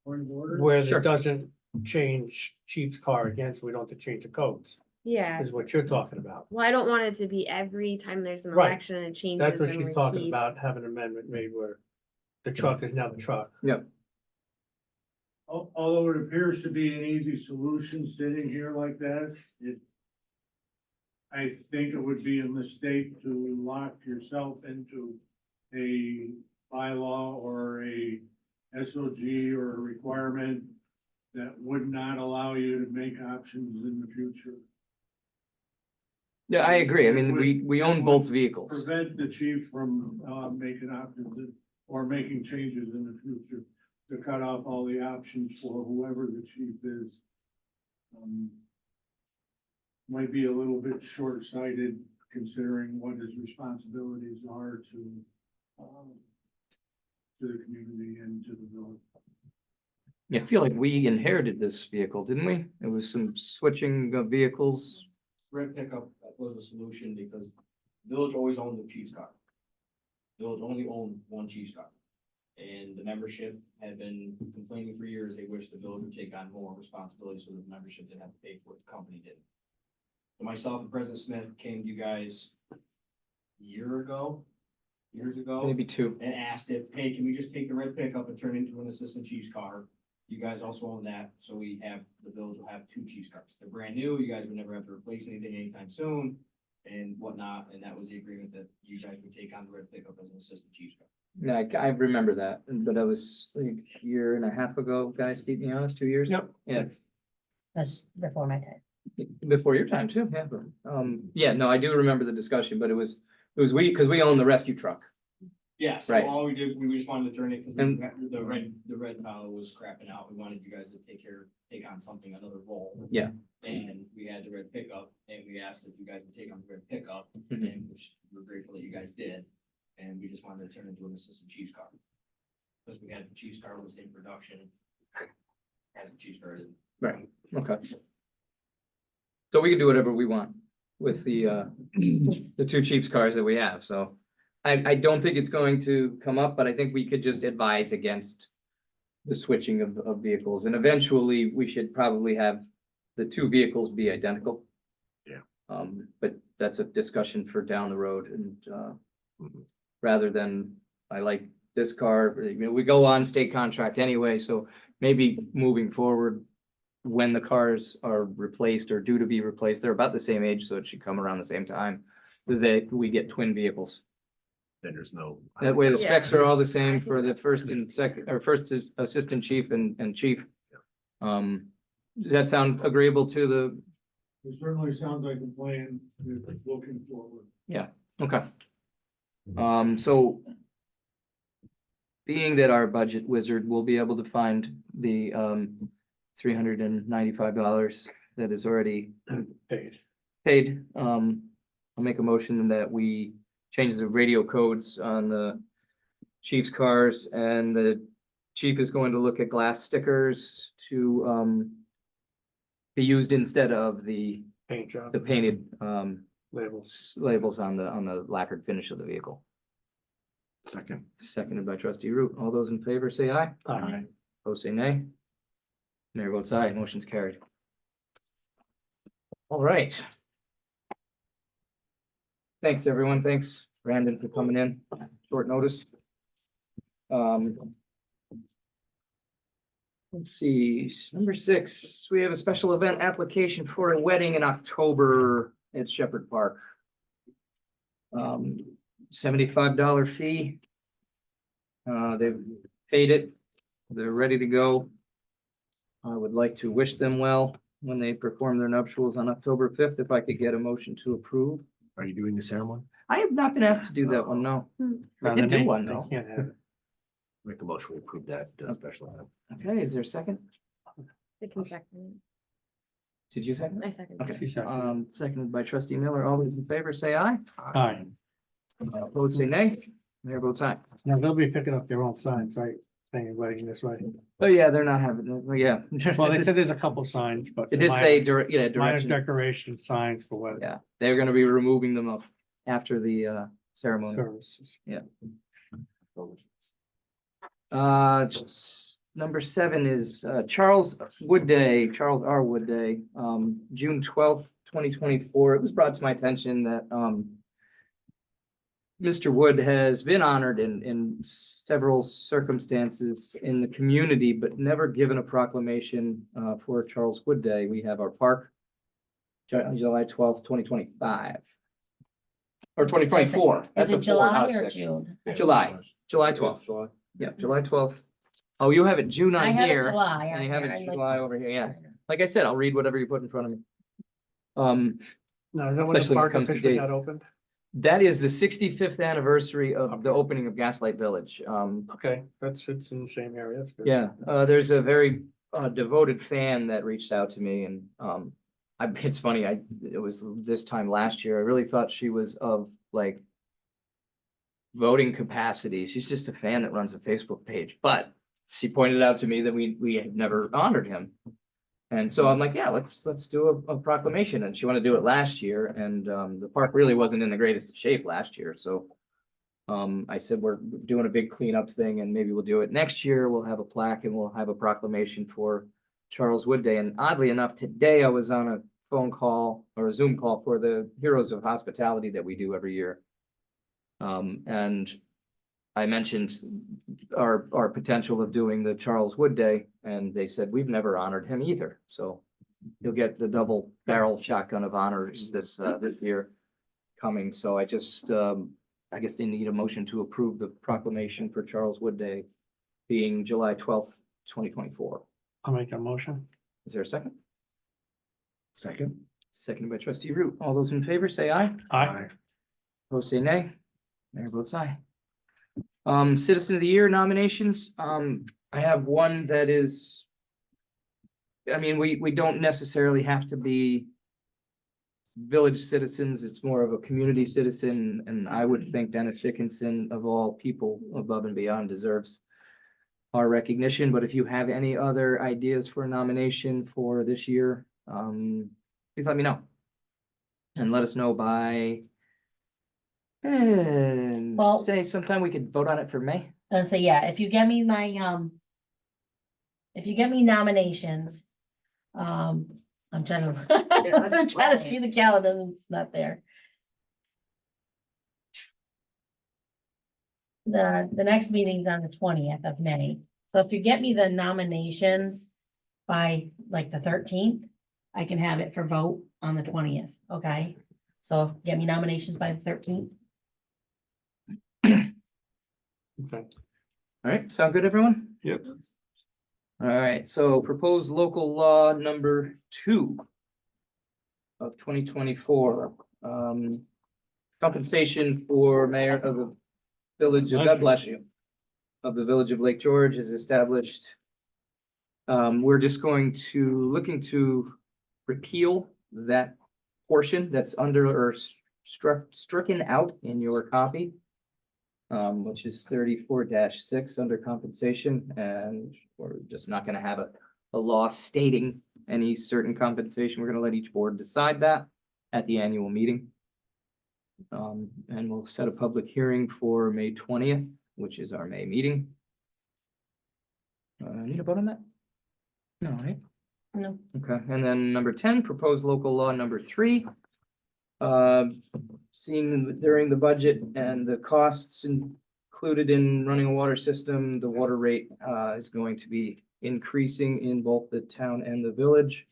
Point of order? where Sure. it doesn't change Chief's car again, so we don't have to change the codes, Yeah, is what you're talking about. well, I don't want it to be every time there's an Right. election and it changes. That's what and she's we talking keep- about, have an amendment made where the truck is now the truck. Although it appears to be an easy solution sitting here like that, I think it would be a mistake to lock yourself into a bylaw or a SOG or a requirement that would not allow you to make options in the future. Yeah, I agree. I mean, we own both vehicles. Prevent the chief from, making options or making changes in the future to cut off all the options for whoever the chief is. Might be a little bit short-sighted considering what his responsibilities are to the community and to the village. Yeah, I feel like we inherited this vehicle, didn't we? It was some switching of vehicles. Red pickup was a solution because the village always owned the chief's car. Village only owned one chief's car. And the membership had been complaining for years, they wish the village would take on more responsibility so the membership didn't have to pay for it, the company did. So myself and President Smith came to you guys years ago, Maybe two. and asked if, hey, can we just take the red pickup and turn it into an assistant chief's car? You guys also own that, so the village will have two chief's cars. They're brand new, you guys would never have to replace anything anytime soon and whatnot, and that was the agreement that you guys would take on the red pickup as an assistant chief's car. Yeah, I remember that, but that was like a year and a half ago, guys, keep me honest, 2 years? Yep. Yeah, That's before my time. before your time too, yeah, but, yeah, no, I do remember the discussion, but it was because we own the rescue truck. Yeah, so Right. all we did, we just wanted to turn it, because And- the red file was crapping out, we wanted you guys to take on something, another role. Yeah. And we had the red pickup, and we asked if you guys would take on the red pickup, Mhm. and which we're grateful that you guys did. And we just wanted to turn it into an assistant chief's car. Because we had the chief's car was in production as the chief's car is. Right, okay. So we can do whatever we want with the two Chiefs cars that we have, so. I don't think it's going to come up, but I think we could just advise against the switching of vehicles, and eventually we should probably have the two vehicles be identical. Yeah. But that's a discussion for down the road and, Mhm. rather than, I like this car, we go on state contract anyway, so maybe moving forward. When the cars are replaced or due to be replaced, they're about the same age, so it should come around the same time. That we get twin vehicles. Then there's no. That way the Yeah. specs are all the same I think for the that's first and second, or first assistant chief and chief. Does that sound agreeable to the, It certainly sounds like a plan that's looking forward. okay. So. Being that our budget wizard will be able to find the $395 that is already paid, I'll make a motion that we change the radio codes on the chief's cars, and the chief is going to look at glass stickers to be used instead of the Paint job, painted labels. labels on the lacquered finish of the vehicle. Second. Seconded by trustee Root. All those in favor say aye. Aye. Opposed say nay. Mayor votes aye, motion's carried. All right. Thanks, everyone. Thanks, Brandon, for coming in, short notice. Let's see, number 6, we have a special event application for a wedding in October at Shepherd Park. $75 fee. They've paid it. They're ready to go. I would like to wish them well when they perform their nuptials on October 5th, if I could get a motion to approve. Are you doing the ceremony? I have not been asked to do that one, no. I did do one, though. Can't have it. Make a motion to approve that special event. Okay, is there a second? I can second. Did you second? I second. Okay, She seconded. seconded by trustee Miller. All those in favor say aye. Aye. Opposed say nay. Mayor votes aye. Now they'll be picking up their own signs, right? Saying wedding this way. Oh, yeah, they're not having, yeah. Well, they said there's a couple signs, but. It did say, yeah, Minor direction. decoration signs for wedding Yeah, they're gonna be removing them up after the ceremony. services. Number 7 is Charles Wood Day, Charles R. Wood Day, June 12th, 2024. It was brought to my attention that Mr. Wood has been honored in several circumstances in the community, but never given a proclamation for Charles Wood Day. We have our park, July 12th, 2025. Or 2024. Is That's a it four, July not a or six. June? July 12th. Yeah, July 12th, Oh, you have it June I on have it here. July. And you on have here. it I'm like- July over here, yeah. Like I said, I'll read whatever you put in front of me. Now, is that when the Especially when it park comes to officially date. got opened? That is the 65th anniversary of the Okay. opening of Gaslight Village. Okay, it's in the same area, that's good. Yeah, there's a very devoted fan that reached out to me and, it's funny, it was this time last year, I really thought she was of like voting capacity. She's just a fan that runs a Facebook page, but she pointed out to me that we had never honored him. And so I'm like, yeah, let's do a proclamation. And she wanted to do it last year and, the park really wasn't in the greatest of shape last year, so. I said, we're doing a big cleanup thing and maybe we'll do it next year. We'll have a plaque and we'll have a proclamation for Charles Wood Day. And oddly enough, today I was on a phone call or a Zoom call for the Heroes of Hospitality that we do every year. And I mentioned our potential of doing the Charles Wood Day and they said, we've never honored him either. So you'll get the double barrel shotgun of honors this year coming. So I just, I guess they need a motion to approve the proclamation for Charles Wood Day being July 12th, 2024. I'll make a motion. Is there a second? Second? Seconded by trustee Root. All those in favor say aye. Aye. Opposed say nay. Mayor votes aye. Citizen of the Year nominations. I have one that is. I mean, we don't necessarily have to be village citizens. It's more of a community citizen, and I would think Dennis Dickinson, of all people above and beyond, deserves our recognition. But if you have any other ideas for a nomination for this year, please let me know. And let us know by Well- say sometime we could vote on it for May. And so, yeah, if you get me my, if you get me nominations, I'm trying to, I'm trying to see the calendar and it's not there. The next meeting's on the 20th of May, so if you get me the nominations by like the 13th, I can have it for vote on the 20th, okay? So get me nominations by the 13th. Okay. All right, sound good, everyone? Yep. All right, so proposed local law number 2 of 2024. Compensation for mayor of the village of, God bless you, of the village of Lake George is established. We're just looking to repeal that portion that's under or stricken out in your copy. Which is 34-6 under compensation, and we're just not gonna have a law stating any certain compensation. We're gonna let each board decide that at the annual meeting. And we'll set a public hearing for May 20th, which is our May meeting. Need a vote on that? No, right? No. Okay, and then number 10, proposed local law number 3. Seen during the budget and the costs included in running a water system, the water rate is going to be increasing in both the town and the village.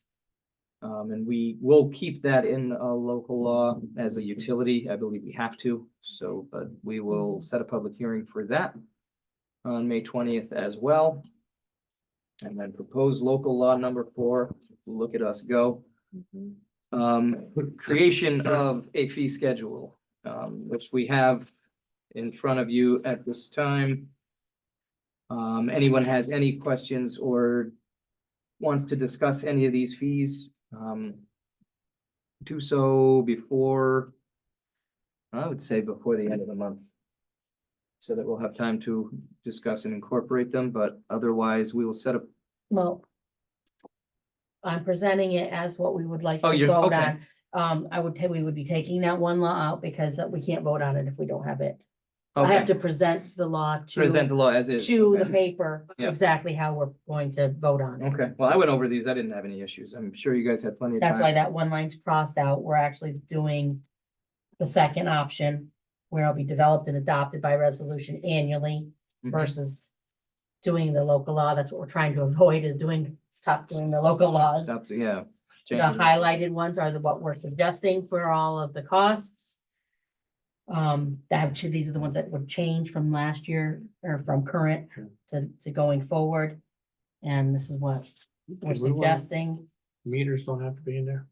And we will keep that in a local law as a utility. I believe we have to, so, but we will set a public hearing for that on May 20th as well. And then proposed local law number 4, look at us go. Creation of a fee schedule, which we have in front of you at this time. Anyone has any questions or wants to discuss any of these fees, do so before, I would say before the end of the month. So that we'll have time to discuss and incorporate them, but otherwise we will set up. Well, I'm presenting it as what we would like Oh, to you're- vote okay. on. I would tell, we would be taking that one law out because we can't vote on it if we don't have it. I Okay, have to present the law present to, the law as is. to the Okay. paper, Yeah. exactly how we're going to vote on it. Okay, well, I went over these. I didn't have any issues. I'm sure you guys had plenty of time. That's why that one line's crossed out. We're actually doing the second option, where it'll be developed and adopted by resolution annually Mhm. versus doing the local law. That's what we're trying to avoid, is stop doing the local laws. Stop, yeah. The Changing it. highlighted ones are what we're suggesting for all of the costs. These are the ones that would change from last year or from current to going forward. And this is what we're Did we want- suggesting. Meters don't have to be in there.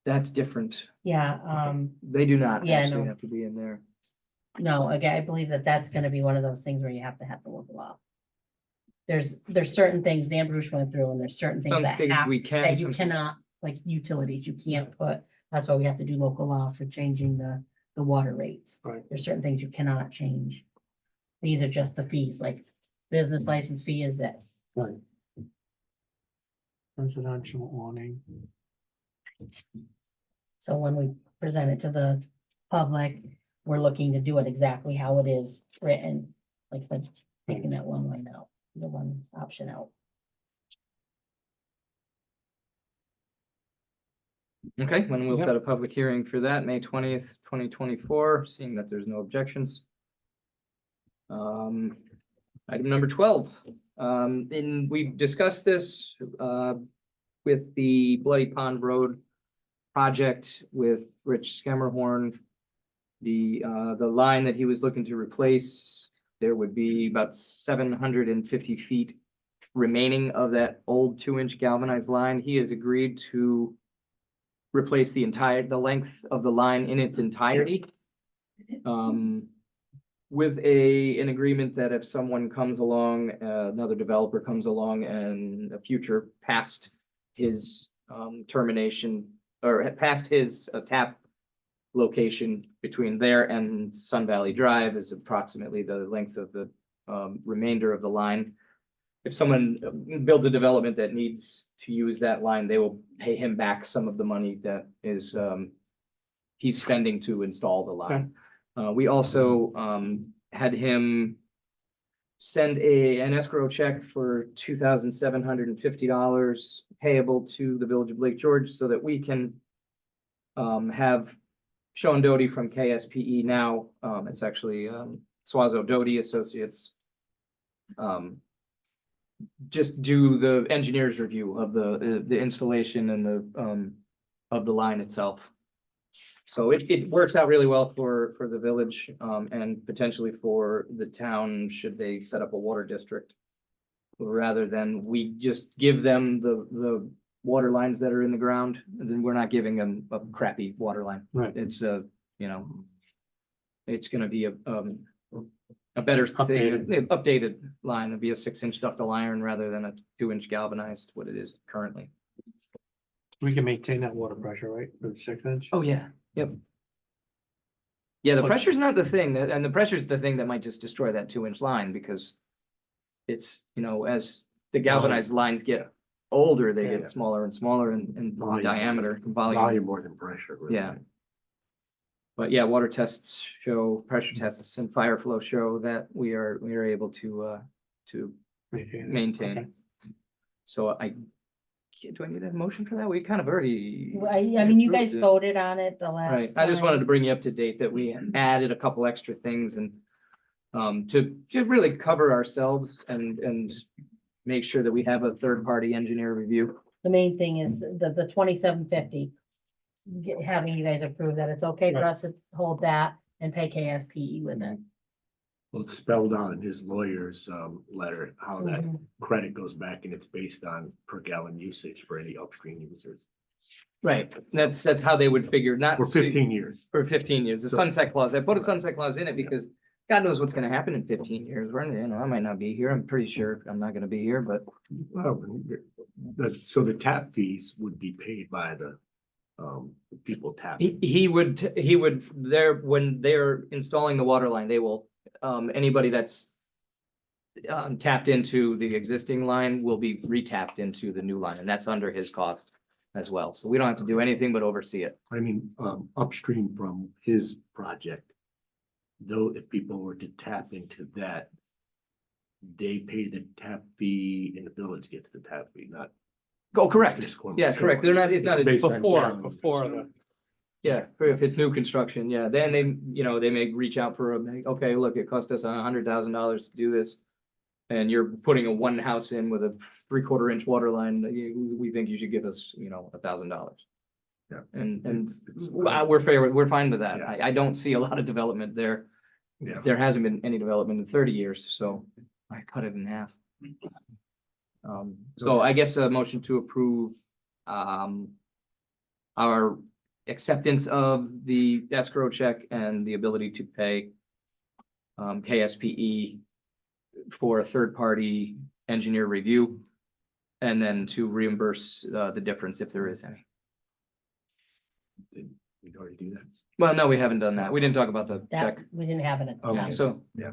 That's different. Yeah, They do not Yeah, actually no. have to be in there. no, again, I believe that that's gonna be one of those things where you have to have the local law. There's certain things Dan Bruce went through and there's certain things Some that things have, we can. that you some- cannot, like utilities, you can't put, that's why we have to do local law for changing the water rates. Right. There's certain things you cannot change. These are just the fees, like business license fee is this. Right. Residential awning. So when we present it to the public, we're looking to do it exactly how it is written. Like I said, taking that one line out, the one option out. Okay, when we'll Yep. set a public hearing for that, May 20th, 2024, seeing that there's no objections. Item number 12, and we discussed this, with the Bloody Pond Road project with Rich Skemmerhorn. The line that he was looking to replace, there would be about 750 feet remaining of that old 2-inch galvanized line. He has agreed to replace the length of the line in its entirety. With an agreement that if someone comes along, another developer comes along and a future past his termination or past his tap location between there and Sun Valley Drive is approximately the length of the remainder of the line. If someone builds a development that needs to use that line, they will pay him back some of the money that is he's spending to install the line. We also had him send an escrow check for $2,750 payable to the Village of Lake George so that we can have Sean Doty from KSPE now, it's actually Swazo Doty Associates. Just do the engineer's review of the installation and of the line itself. So it works out really well for the village, and potentially for the town, should they set up a water district. Rather than we just give them the water lines that are in the ground, and then we're not giving them a crappy water line. Right. It's it's gonna be a better updated line. It'd be a 6-inch ductile iron rather than a 2-inch galvanized, what it is currently. We can maintain that water pressure, right, for the 6-inch? Oh, yeah, yep. Yeah, the But- pressure's not the thing, and the pressure's the thing that might just destroy that 2-inch line, because it's, as the galvanized lines get older, they Yeah. get smaller and smaller in Volume. diameter, and volume. Volume more than pressure. really. Yeah. But yeah, water tests show, pressure tests and fire flow show that we are able to maintain. Okay. So do I need a motion for that? We kind of already. I mean, you guys approved it. voted on it the Right, last. I just wanted to time. bring you up to date that we added a couple extra things and to really cover ourselves and make sure that we have a third-party engineer review. The main thing is the 2750. Having you guys approve that it's okay for us to hold that and pay KSPE with it. Well, it's spelled out in his lawyer's letter, how that Mhm. credit goes back and it's based on per gallon usage for any upstream users Right, that's how they would figure, not. for 15 years. For 15 years, the So- sunset clause, I put a sunset clause in it because God knows what's gonna happen in 15 years, right? I might not be here, I'm pretty sure I'm not gonna be here, but. Well, so the tap fees would be paid by the people tapping. He would, when they're installing the water line, they will, anybody that's tapped into the existing line will be retapped into the new line, and that's under his cost as well. So we don't have to do anything but oversee it. I mean, upstream from his project. Though if people were to tap into that, they pay the tap fee and the village gets the tap fee, not. Oh, correct. just Columbus Yeah, correct. They're not, it's not, Based on Before gallon. the, yeah, if it's new construction, yeah, then they, they may reach out for okay, look, it cost us $100,000 to do this. And you're putting a one house in with a 3/4 inch water line, we think you should give us, $1,000. Yeah. And It's- we're fine with that. Yeah. I don't see a lot of development there. Yeah. There hasn't been any development in 30 years, so I cut it in half. So I guess a motion to approve, our acceptance of the escrow check and the ability to pay KSPE for a third-party engineer review, and then to reimburse, the difference if there is any. We'd already do that. Well, no, we haven't done that. We didn't talk about the That, check. we didn't have it. Okay. So. Yeah.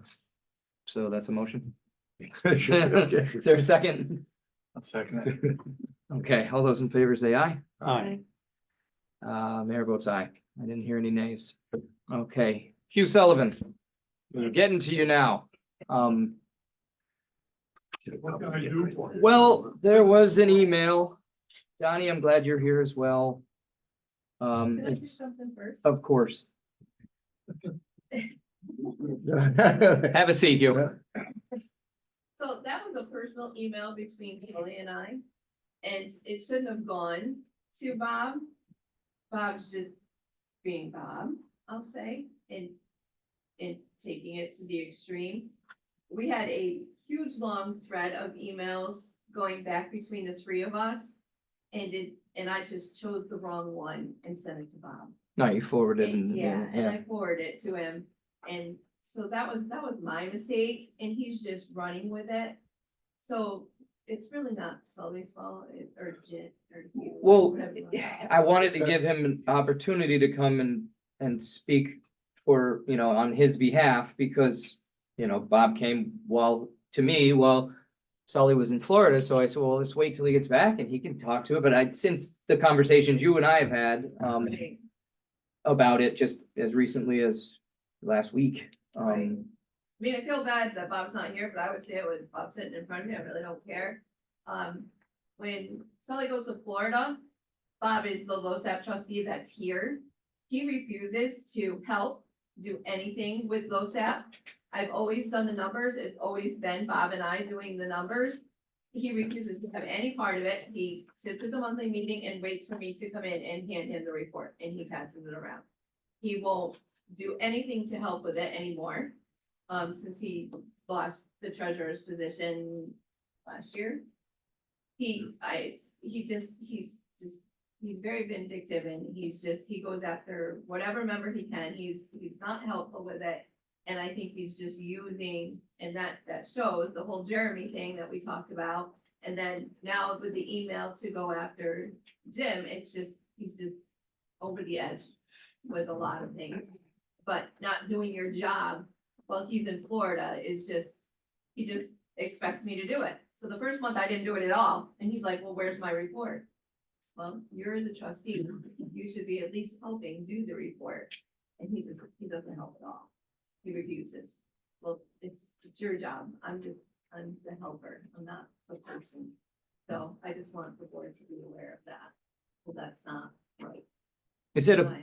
So that's a motion. Okay. Is there a second? I'll second it. Okay, all those in favor say aye. Aye. Mayor votes aye. I didn't hear any nays. Okay, Hugh Sullivan. We're getting to you now. What can I do for you? Well, there was an email. Donnie, I'm glad you're here as well. It's, something first? of course. Have a seat, Hugh. So that was a personal email between Kelly and I, and it shouldn't have gone to Bob. Bob's just being Bob, I'll say, and taking it to the extreme. We had a huge long thread of emails going back between the three of us. And I just chose the wrong one and sent it to Bob. No, you forwarded And, and, yeah, and yeah. I forwarded it to him, and so that was my mistake, and he's just running with it. So it's really not Sully's fault, or Jen, or you. Well, whatever you want. I wanted to give him an opportunity to come and speak for, on his behalf, because, Bob came, to me, Sully was in Florida, so I said, well, let's wait till he gets back and he can talk to it, but since the conversations you and I have had, Right. about it just as recently as last week, Right. I mean, I feel bad that Bob's not here, but I would say it with Bob sitting in front of me, I really don't care. When Sully goes to Florida, Bob is the LoSAP trustee that's here. He refuses to help do anything with LoSAP. I've always done the numbers. It's always been Bob and I doing the numbers. He refuses to have any part of it. He sits at the monthly meeting and waits for me to come in and hand him the report, and he passes it around. He won't do anything to help with it anymore, since he lost the treasurer's position last year. He's very vindictive, and he goes after whatever member he can. He's not helpful with it. And I think he's just using, and that shows the whole Jeremy thing that we talked about. And then now with the email to go after Jim, he's just over the edge with a lot of things. But not doing your job while he's in Florida he just expects me to do it. So the first month I didn't do it at all. And he's like, well, where's my report? Well, you're the trustee. You should be at least helping do the report. And he doesn't help at all. He refuses. Well, it's your job. I'm the helper. I'm not the person. So I just want the board to be aware of that. Well, that's not right. Is that a,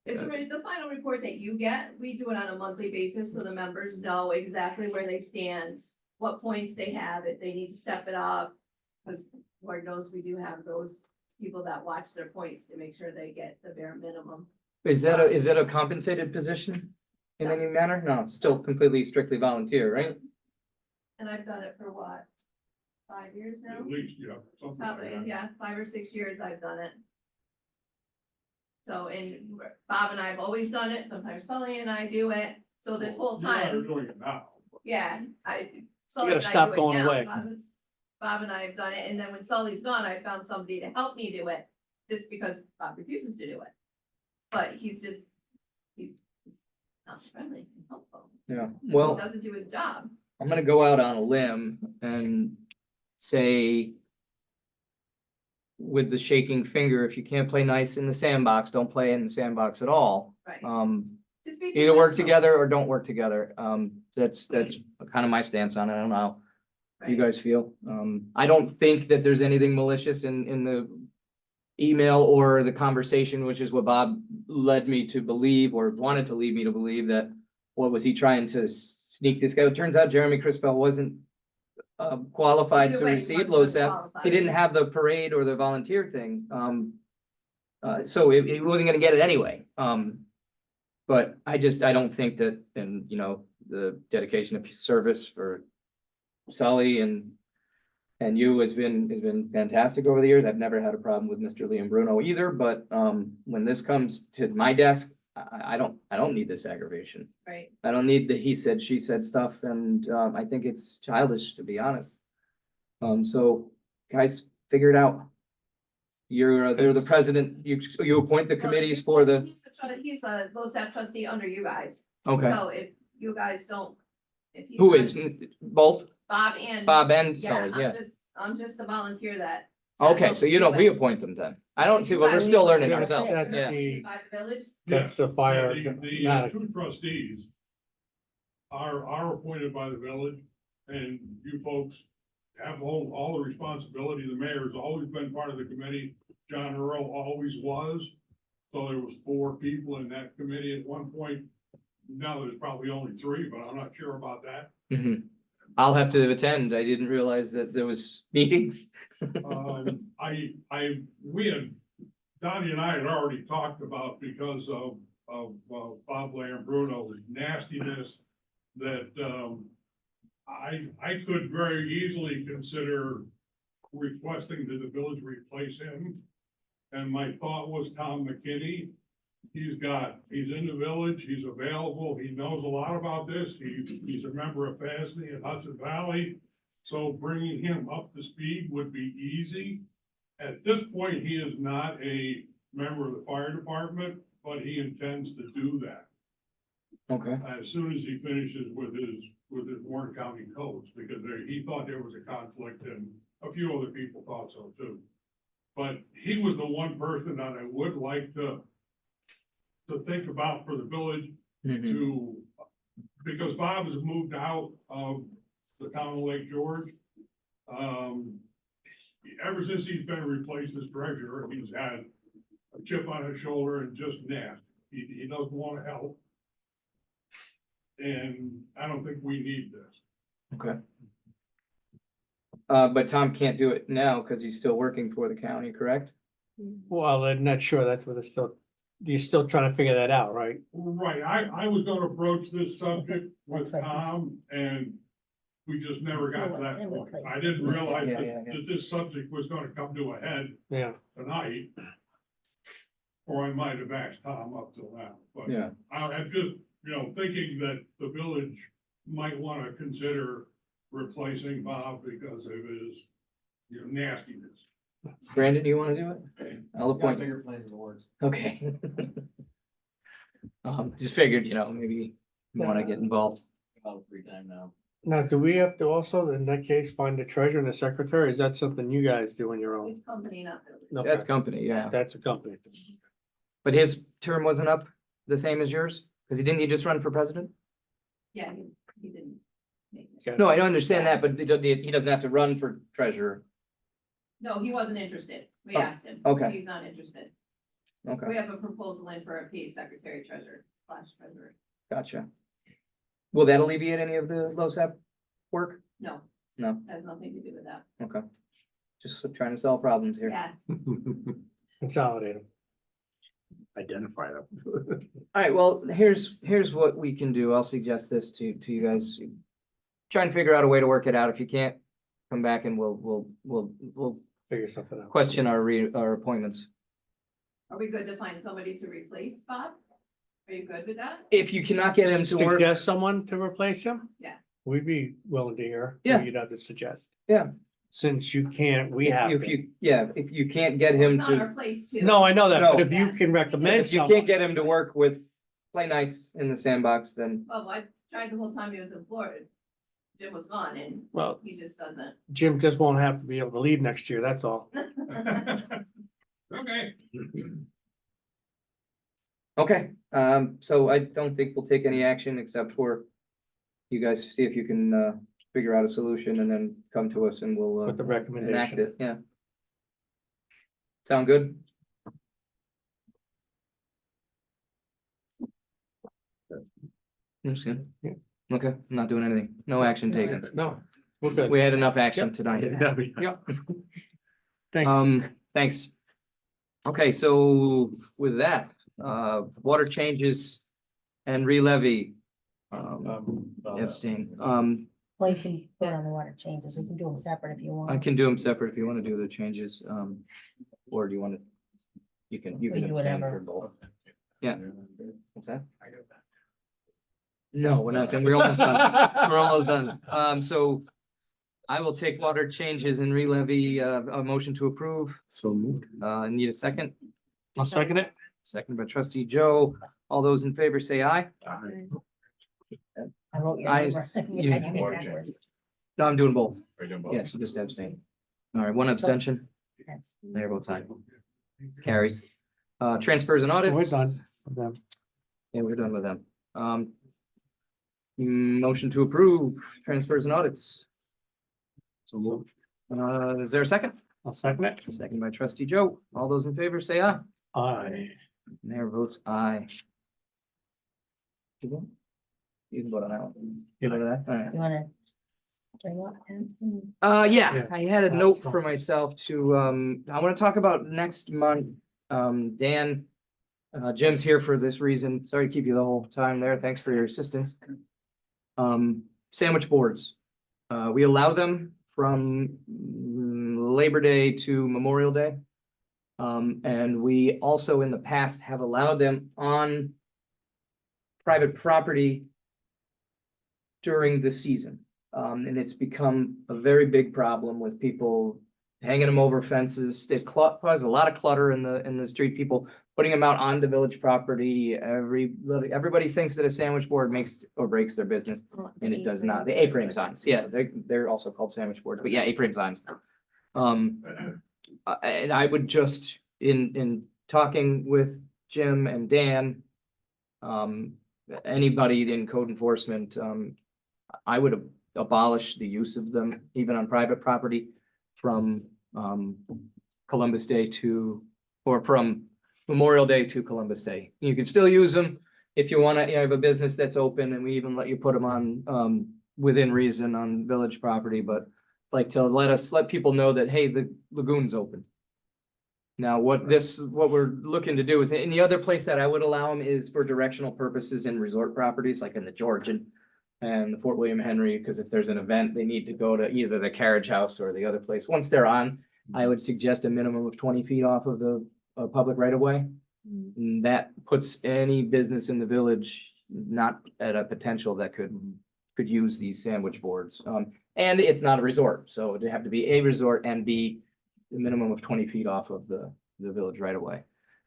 It's Okay. the final report that you get. We do it on a monthly basis, so the members know exactly where they stand, what points they have, if they need to step it up. Because Lord knows we do have those people that watch their points to make sure they get the bare minimum. is that a compensated position in any manner? No, still completely strictly volunteer, right? And I've done it for what? 5 years now? At least, yeah, something like Probably, that. yeah, 5 or 6 years I've done it. So, and Bob and I have always done it, sometimes Sully and I do it, so this whole You and I are time, doing it now. yeah, Sully gotta and I stop do it going now. away. Bob and I have done it, and then when Sully's gone, I found somebody to help me do it, just because Bob refuses to do it. But he's not friendly and helpful. Yeah, He well, doesn't do his job. I'm gonna go out on a limb and say with the shaking finger, if you can't play nice in the sandbox, don't play in the sandbox at all. Right. Just be Either work professional. together or don't work together. That's kind of my stance on it. I don't know how you Right. guys feel. I don't think that there's anything malicious in the email or the conversation, which is what Bob led me to believe or wanted to lead me to believe that, what was he trying to sneak this guy? It turns out Jeremy Crispell wasn't qualified Either to way, he receive wasn't LoSAP. qualified. He didn't have the parade or the volunteer thing. so it wasn't gonna get it anyway. But I don't think that, and you know, the dedication of service for Sully and you has been fantastic over the years. I've never had a problem with Mr. Liam Bruno either, but, when this comes to my desk, I don't need this aggravation. Right. I don't need the he said, she said stuff, and, I think it's childish, to be honest. So guys, figure it out. They're the president, you appoint the committees for the, He's a LoSAP trustee under you guys. okay. So if you guys don't. If he's Who not- is, both Bob and. Bob and Yeah, Sully, yeah. I'm just the volunteer that. Okay, so you don't reappoint them then? I don't, see. well, we're still learning That's- ourselves, that's yeah. By the village. That's the fire. The two trustees are appointed by the village, and you folks have all the responsibility. The mayor's always been part of the committee. John Earl always was. So there was 4 people in that committee at one point. Now there's probably only 3, but I'm not sure about that. Mhm. I'll have to attend. I didn't realize that there was meetings. We had, Donnie and I had already talked about because of Bob Bruno's nastiness that, I could very easily consider requesting that the village replace him. And my thought was Tom McKinney. He's in the village, he's available, he knows a lot about this, he's a member of FASD in Hudson Valley. So bringing him up to speed would be easy. At this point, he is not a member of the fire department, but he intends to do that Okay, as soon as he finishes with his Warren County codes, because he thought there was a conflict and a few other people thought so too. But he was the one person that I would like to think about for the village mhm, because Bob has moved out of the town of Lake George. Ever since he's been replaced as treasurer, he's had a chip on his shoulder and just nasty. He doesn't want to help. And I don't think we need this. okay. But Tom can't do it now because he's still working for the county, correct? Well, I'm not sure, that's what it's still, you're still trying to figure that out, right? Right, I was gonna approach this subject with That's right. Tom and we just never got to Oh, it's that in point. replace. I didn't realize Yeah, yeah, yeah. that this subject was gonna come to a head Yeah, tonight. Or I might have asked Tom up till now, but Yeah, I'm just, thinking that the village might wanna consider replacing Bob because of his, nastiness. Brandon, do you want to do it? I'll appoint you. Bigger plans in the works. Okay. Just figured, maybe you want to get involved. About free time now. now, do we have to also, in that case, find the treasurer and the secretary? Is that something you guys do on your own? It's company, not village. Okay, That's company, yeah. That's a company. But his term wasn't up the same as yours? Because he just run for president? Yeah, he didn't. make it. Okay. No, I don't understand that, but he doesn't have to run for treasurer. No, he wasn't interested. We Oh, asked him. okay. He's not interested. Okay, We have a proposal in for a paid secretary treasurer / treasurer. gotcha. Will that alleviate any of the LoSAP work? No. No. Has nothing to do with that. Okay. Just trying to solve problems here. Yeah, Consolidate them. Identify them. All right, well, here's what we can do. I'll suggest this to you guys. Try and figure out a way to work it out. If you can't, come back and we'll Figure something out. question our appointments. are we good to find somebody to replace Bob? Are you good with that? If you cannot get him to work, Suggest someone to replace him? Yeah. We'd be willing to hear. who Yeah. You'd have to suggest. Yeah. Since you can't, we have. if to. if you can't get him It's not our to, place to. No, I know that, but No. if you can recommend if you someone. can't get him to work with play nice in the sandbox, then Well, I tried the whole time he was in Florida. Jim was gone and Well, he just doesn't. Jim just won't have to be able to leave next year, that's all. Okay. okay. So I don't think we'll take any action except for you guys see if you can figure out a solution and then come to us and we'll With the enact recommendation. it, yeah. Sound good? That's good. Yeah. Okay, I'm not doing anything. No action taken. No, we're good. We had enough action Yep. tonight. Thank you. Thanks. Okay, so with that, water changes and re-levy. Abstain. Well, you can put on the water changes. We can do them separate if you want. I can do them separate if you want to do the changes, or do you want to? You can We do abstain whatever. for both. Yeah. What's that? No, we're not done. We're almost done. We're almost done. So I will take water changes and re-levy, a motion to approve. So moved. Need a second? I'll second it. Second by trustee Joe. All those in favor say aye. I wrote your I- number. you- I did it backwards. No, I'm doing both. Are you doing both? Yes, you just abstain. All right, one abstention. There, both sides. Carries. Transfers and audits. We're done with them. Yeah, we're done with them. Motion to approve transfers and audits. So moved. Is there a second? I'll second it. Second by trustee Joe. All those in favor say aye. Aye. Mayor votes aye. You can vote on that one. You vote on that? All right. You wanna? do you want to? Yeah, Yeah. I had a That's note fine. for myself to, I want to talk about next month. Dan, Jim's here for this reason. Sorry to keep you the whole time there. Thanks for your assistance. Sandwich boards. We allow them from Labor Day to Memorial Day. And we also in the past have allowed them on private property during the season. And it's become a very big problem with people hanging them over fences. It causes a lot of clutter in the street, people putting them out on the village property. Everybody thinks that a sandwich board makes or breaks their business, and it does not. The A-frame signs, yeah, they're also called sandwich boards, but yeah, A-frame signs. And I would just, in talking with Jim and Dan, anybody in code enforcement, I would abolish the use of them even on private property from Columbus Day to, or from Memorial Day to Columbus Day. You can still use them if you want to, you have a business that's open, and we even let you put them on within reason on village property, but like to let people know that, hey, the lagoon's open. Now, what we're looking to do is, and the other place that I would allow them is for directional purposes in resort properties, like in the Georgian and the Fort William Henry, because if there's an event, they need to go to either the carriage house or the other place. Once they're on, I would suggest a minimum of 20 feet off of the public right of way. And that puts any business in the village not at a potential that could use these sandwich boards. And it's not a resort, so it'd have to be a resort and be a minimum of 20 feet off of the village right of way.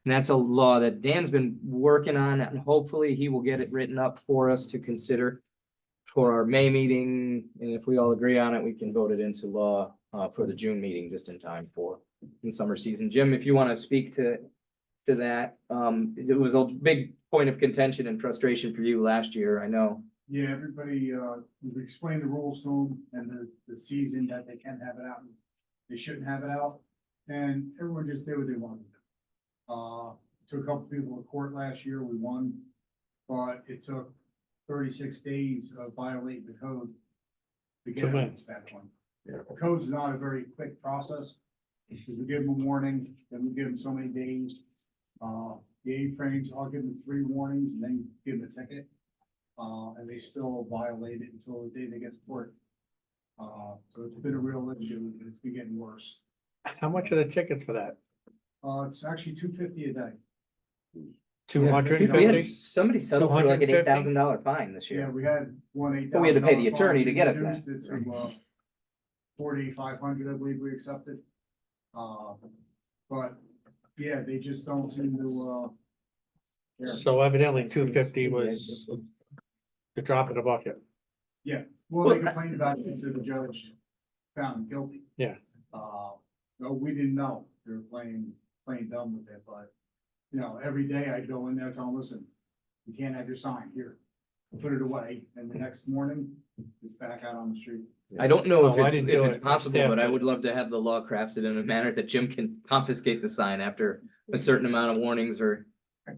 And that's a law that Dan's been working on, and hopefully he will get it written up for us to consider for our May meeting. And if we all agree on it, we can vote it into law for the June meeting, just in time for the summer season. Jim, if you want to speak to that, it was a big point of contention and frustration for you last year, I know. Yeah, everybody, we explained the rules to them and the season that they can have it out, and they shouldn't have it out, and everyone just did what they wanted. Took a couple people to court last year, we won, but it took 36 days of violating the code to get To win. it to that point. The code's not a very quick process, because we give them a warning, then we give them so many days. The A-frames, I'll give them 3 warnings and then give them a ticket. And they still violate it until the day they get to court. So it's been a real issue, and it's been getting worse. How much are the tickets for that? It's actually $250 a day. 250? Somebody settled for like an $8,000 fine this Yeah, year. we had one $8,000. But we had to pay the attorney fine. to get us We that. reduced it to, 4,500, I believe we accepted. But yeah, they just don't seem to, care. So evidently 250 was the drop in the bucket. Well, they complained about it to the judge, found them guilty. Yeah. No, we didn't know, they were playing dumb with it, but, you know, every day I go in there, tell them, listen, you can't have your sign here. Put it away, and the next morning, it's back out on the street. I don't know if Oh, I it's, didn't if do it's it. possible, Staff but I did. would love to have the law crafted in a manner that Jim can confiscate the sign after a certain amount of warnings or,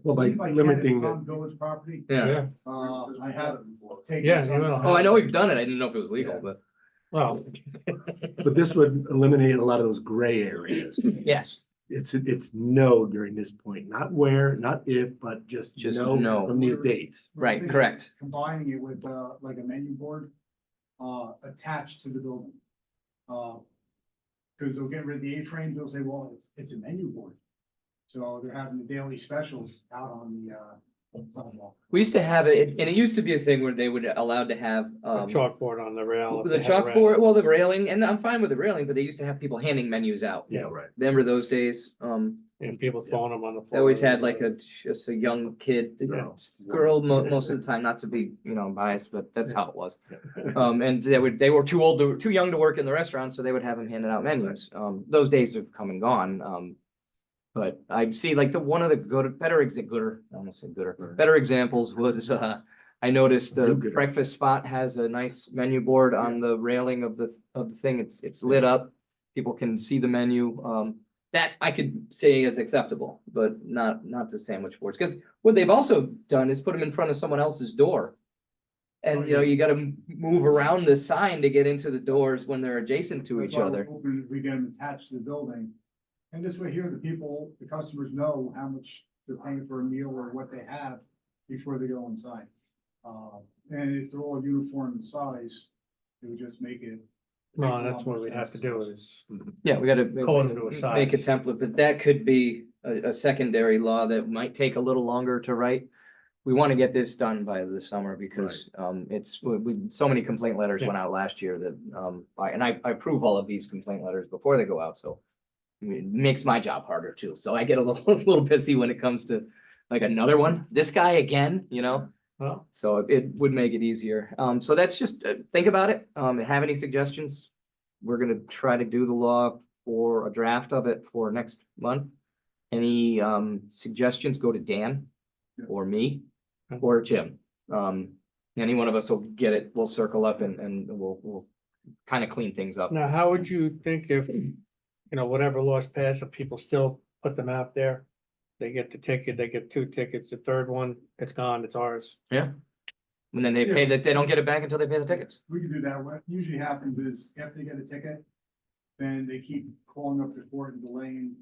Well, by If I can, limiting if it's the, on village property, yeah. I have taken. Yeah, some- you will. Oh, I know we've done it. I didn't know if it was legal, but Well, but this would eliminate a lot of those gray areas. yes. it's no during this point, not where, not if, but just Just no no. from these dates. Right, correct. Combining it with, like a menu board, attached to the building. Cause they'll get rid of the A-frame, they'll say, well, it's a menu board. So they're having the daily specials out on the, sidewalk. We used to have it, and it used to be a thing where they would allowed to have, A chalkboard on the rail. if the they had a rail. chalkboard, well, the railing, and I'm fine with the railing, but they used to have people handing menus out. Yeah, right. Remember those days? And people throwing them on the They floor. always had like just a young kid, Yeah. girl, most of the time, not to be, biased, but that's how it was. And they were too young to work in the restaurant, so they would have them handing out menus. Those days have come and gone. But I see like better examples was, I noticed the Do-gooder. breakfast spot has a nice menu board on the railing of the thing. It's lit up. People can see the menu. That I could say is acceptable, but not the sandwich boards. Because what they've also done is put them in front of someone else's door. And you gotta move around the sign to get into the doors when they're adjacent to That's each why we're other. hoping we get them attached to the building. And this way here, the customers know how much they're paying for a meal or what they have before they go inside. And if they're all uniform in size, it would just make it. Well, that's what we'd have to do is, Yeah, we gotta Code into a make a size. template, but that could be a secondary law that might take a little longer to write. We want to get this done by the summer because so many complaint letters went out last year that I approve all of these complaint letters before they go out, so. It makes my job harder too, so I get a little pissy when it comes to like another one, this guy again, well, so it would make it easier. So that's just, think about it. Have any suggestions? We're gonna try to do the law for a draft of it for next month. Any suggestions, go to Dan or me or Jim. Any one of us will get it, we'll circle up and we'll kind of clean things up. now, how would you think if, whatever laws pass, if people still put them out there? They get the ticket, they get 2 tickets, the third one, it's gone, it's ours. And then they pay that, they don't get it back until they pay the tickets. We can do that. What usually happens is after they get a ticket, then they keep calling up the court and delaying.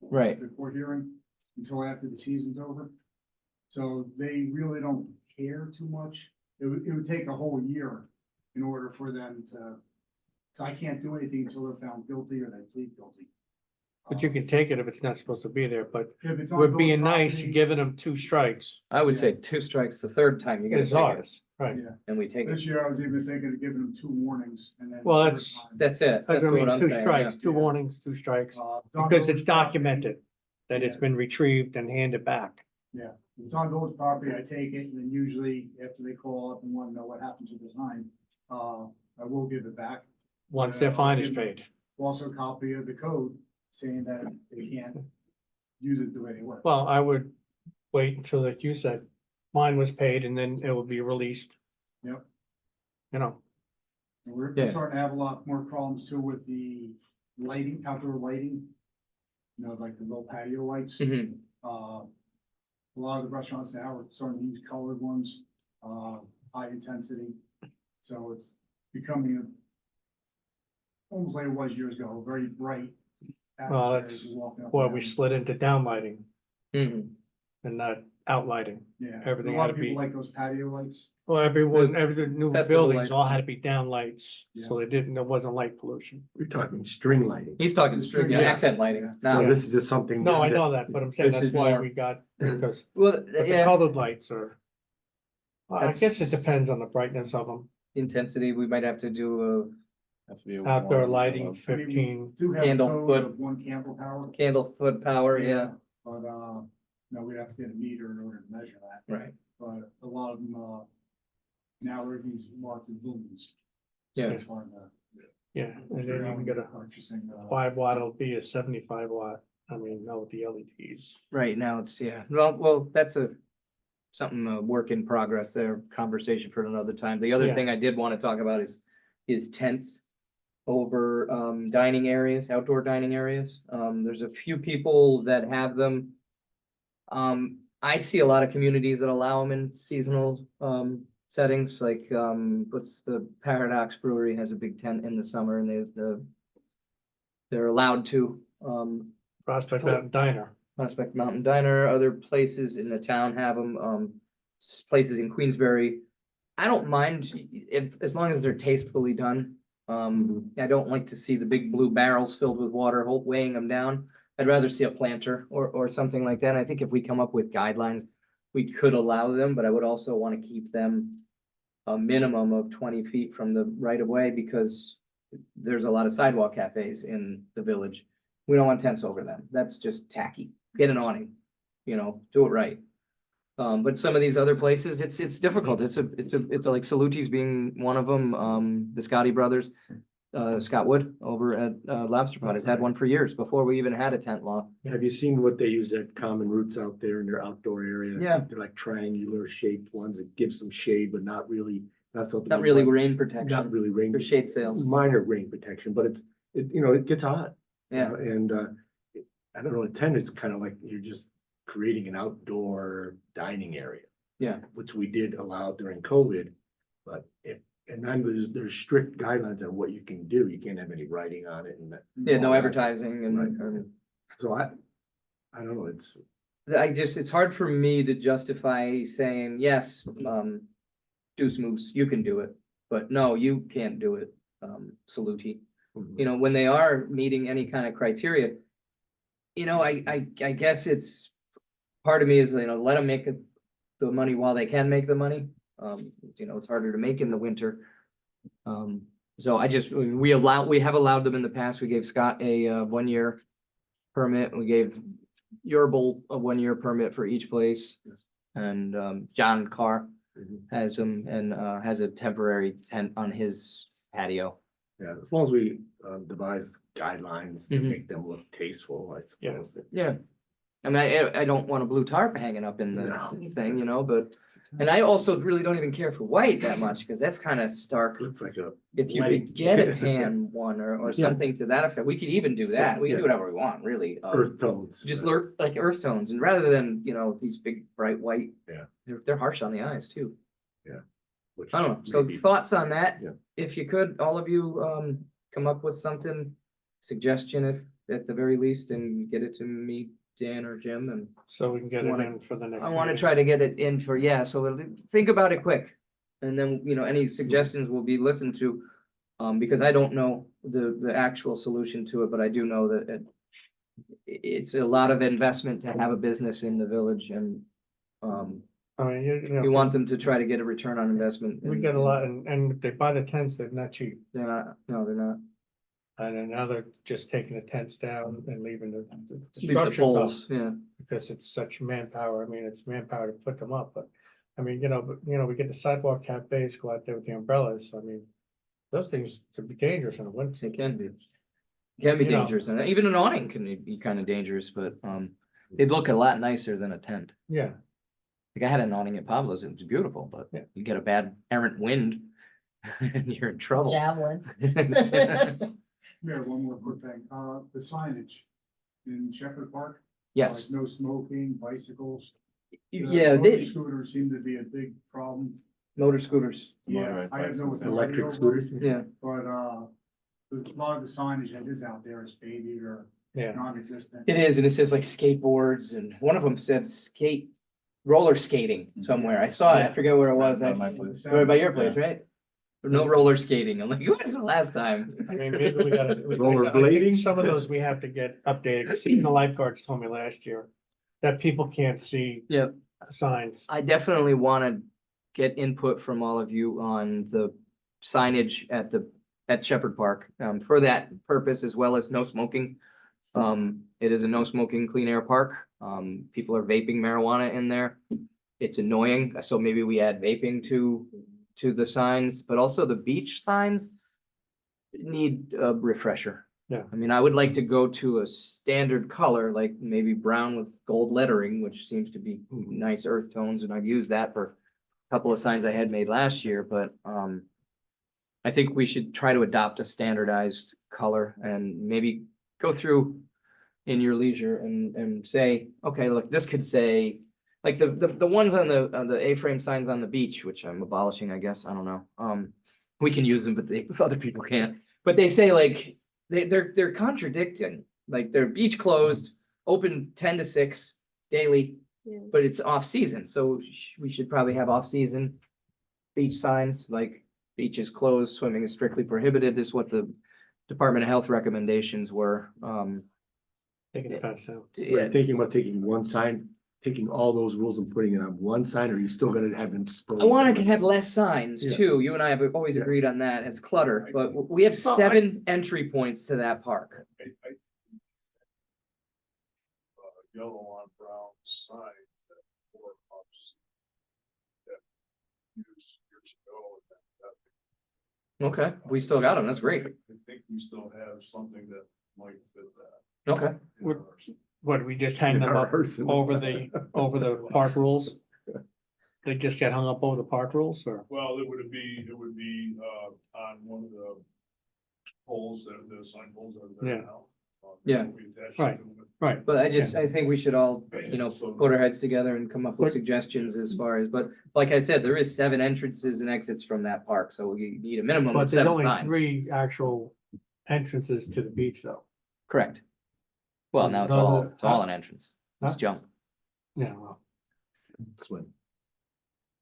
Right. The court hearing until after the season's over. So they really don't care too much. It would take a whole year in order for them to, so I can't do anything until they're found guilty or they plead guilty. But you can take it if it's not supposed to be there, but If it's on we're village being nice, property, giving them 2 strikes. I would say 2 strikes, the third time you get a It's ticket ours, right? Yeah, and we take it. this year I was even thinking of giving them 2 warnings and then. Well, the third that's- time, That's it. That's That's what I what mean, I'm 2 saying, strikes, yeah. 2 warnings, 2 strikes, it's on because village it's property. documented that it's Yeah. been retrieved and handed back. Yeah, if it's on village property, I take it, and then usually after they call up and want to know what happens with the time, I will give it back. Once their I'll fine is give- paid. Also a copy of the code saying that they can't use it the way they work. Well, I would wait until, like you said, mine was paid and then it will be released. Yep. You know, And we're Yeah. starting to have a lot more problems too with the lighting, outdoor lighting. Like the little patio lights. Mhm. A lot of the restaurants now are starting to use colored ones, high intensity. So it's becoming almost like it was years ago, very bright. Well, atmosphere that's as you're walking up why and we down. slid into downlighting Mhm. and not outlighting. Yeah, everything a lot had of to people be- like those patio lights. Well, every new Festival buildings all lights. had to be down lights, so there wasn't light pollution. We're talking string lighting. He's talking string, Yeah. accent lighting. So Now, this is just something. No, I know that, but I'm saying This that's is why more- we got, because well, but the yeah, colored lights are. Well, I guess it That's- depends on the brightness of them. intensity, we might have to do Has to be a Outdoor warning lighting, of- 15. Do have a Candle code foot. of 1 candle power. a candle foot power, yeah, But, no, we'd have to get a meter in order to measure that. right, But a lot of them, now everything's marked in lumens. Yeah. So it's hard to Yeah, and then you figure can out get a purchasing, 5 watt, it'll be a 75 watt. I mean, no, with the LEDs. right now it's, yeah, well, that's something, work in progress there, conversation for another time. The other Yeah. thing I did want to talk about is tents over, dining areas, outdoor dining areas. There's a few people that have them. I see a lot of communities that allow them in seasonal, settings, like, what's the Paradox Brewery has a big tent in the summer and they're allowed to. Prospect Mountain Diner. Prospect Mountain Diner, other places in the town have them, places in Queensbury. I don't mind if, as long as they're tastefully done. I don't like to see the big blue barrels filled with water weighing them down. I'd rather see a planter or something like that. I think if we come up with guidelines, we could allow them, but I would also want to keep them a minimum of 20 feet from the right of way, because there's a lot of sidewalk cafes in the village. We don't want tents over them. That's just tacky. Get an awning, do it right. But some of these other places, it's difficult. It's like Saluti's being one of them, the Scotty Brothers. Scott Wood over at Lobster Pot has had one for years before we even had a tent law. Have you seen what they use at Common Roots out there in their outdoor area? Yeah. They're like triangular shaped ones that give some shade, but not really, that's something. Not you really want- rain Not protection really rain. for shade sails. Minor rain protection, but it gets hot. Yeah, And I don't know, a tent is kind of like you're just creating an outdoor dining area. Yeah. Which we did allow during COVID, but and then there's strict guidelines on what you can do. You can't have any writing on it and that. yeah, no all that. advertising and, Right. So I don't know, it's hard for me to justify saying, yes, Deuce Moose, you can do it, but no, you can't do it, Saluti. When they are meeting any kind of criteria, I guess it's, part of me is, let them make the money while they can make the money. It's harder to make in the winter. So we have allowed them in the past. We gave Scott a 1-year permit. We gave Yerbal a 1-year permit for each place. And John Carr has them and has a temporary tent on his patio. Yeah, as long as we devise guidelines to Mhm. make them look tasteful, I suppose. Yeah. I mean, I don't want a blue tarp hanging up in the No. thing, but, and I also really don't even care for white that much, because that's kind of stark. Looks like a. If you light. could get a tan one or Yeah. something to that effect, we could even do that. We can do Yeah. whatever we want, really. Earth tones. Just like earth tones, and rather than, these big bright white. Yeah. They're harsh on the eyes too. Which I don't know. So maybe- thoughts on that? Yeah. If you could, all of you, come up with something, suggestion if, at the very least, and get it to me, Dan or Jim, and So we can get it Wanna- in for the next. I want to meeting. try to get it in for, so think about it quick. And then, any suggestions will be listened to. Because I don't know the actual solution to it, but I do know that it's a lot of investment to have a business in the village, and I mean, we want them to try to get a return on investment. we get a lot, and if they buy the tents, they're not cheap. They're not, no, they're not. And then now they're just taking the tents down and leaving the Leave the structure poles, up, yeah. because it's such manpower. I mean, it's manpower to put them up, but. I mean, we get the sidewalk cafes go out there with the umbrellas. I mean, those things could be dangerous in the winter. It can be. Can be You know. dangerous, and even an awning can be kind of dangerous, but they'd look a lot nicer than a tent. Yeah, Like I had an awning at Pablo's, it was beautiful, but Yeah. you get a bad errant wind and you're in trouble. Javelin. Mayor, one more quick thing, the signage in Shepherd Park. Yes, Like no smoking, bicycles. yeah, Motor Scooters seem to be a big problem. motor scooters, Yeah, I have no. Electric scooters. yeah. But, a lot of the signage that is out there is faded or yeah. non-existent. It is, and it says like skateboards, and one of them said roller skating somewhere. I saw it, I forget where it was. That That's might be- right by your place, right? No roller skating. I'm like, when was the last time? I mean, maybe we gotta. I think Rollerblading? Some of those we have to get updated, 'cause even the lifeguards told me last year that people can't see. Yep. Signs. I definitely want to get input from all of you on the signage at Shepherd Park, for that purpose, as well as no smoking. It is a no smoking, clean air park. People are vaping marijuana in there. It's annoying, so maybe we add vaping to the signs, but also the beach signs need a refresher. Yeah. I mean, I would like to go to a standard color, like maybe brown with gold lettering, which seems to be nice earth tones, and I've used that for a couple of signs I had made last year, but I think we should try to adopt a standardized color and maybe go through in your leisure and say, okay, look, this could say, like the ones on the A-frame signs on the beach, which I'm abolishing, I guess, I don't know. We can use them, but other people can't. But they say like, they're contradicting like their beach closed, open 10 to 6 daily, Yeah. but it's off season, so we should probably have off season beach signs, like beach is closed, swimming is strictly prohibited, is what the Department of Health recommendations were. Taking the fence down. Yeah, Thinking about taking one sign, taking all those rules and putting it on one sign, or are you still gonna have them? I want to have less signs Yeah. too. You and I have always Yeah. agreed on that. It's clutter, but we have Well, 7 entry points to that park. Yellow on brown signs that were ups. That used years ago. and that- Okay, we still got them. That's great. I think we still have something that might fit that. Okay. Would- What, we just hang them up Ours. over the park rules? They just get hung up over the park rules, or? Well, it would be on one of the poles, the sign poles that are there Yeah. now. Yeah. We attach Right. to them. Right. But I think we should all, put our heads together and come up with But- suggestions as far as, but like I said, there is 7 entrances and exits from that park, so you need a minimum But of there's 7 only signs. 3 actual entrances to the beach, though. Correct. Well, now it's No, all, no, it's all an entrance. Let's Huh? jump. Yeah, well, Swim.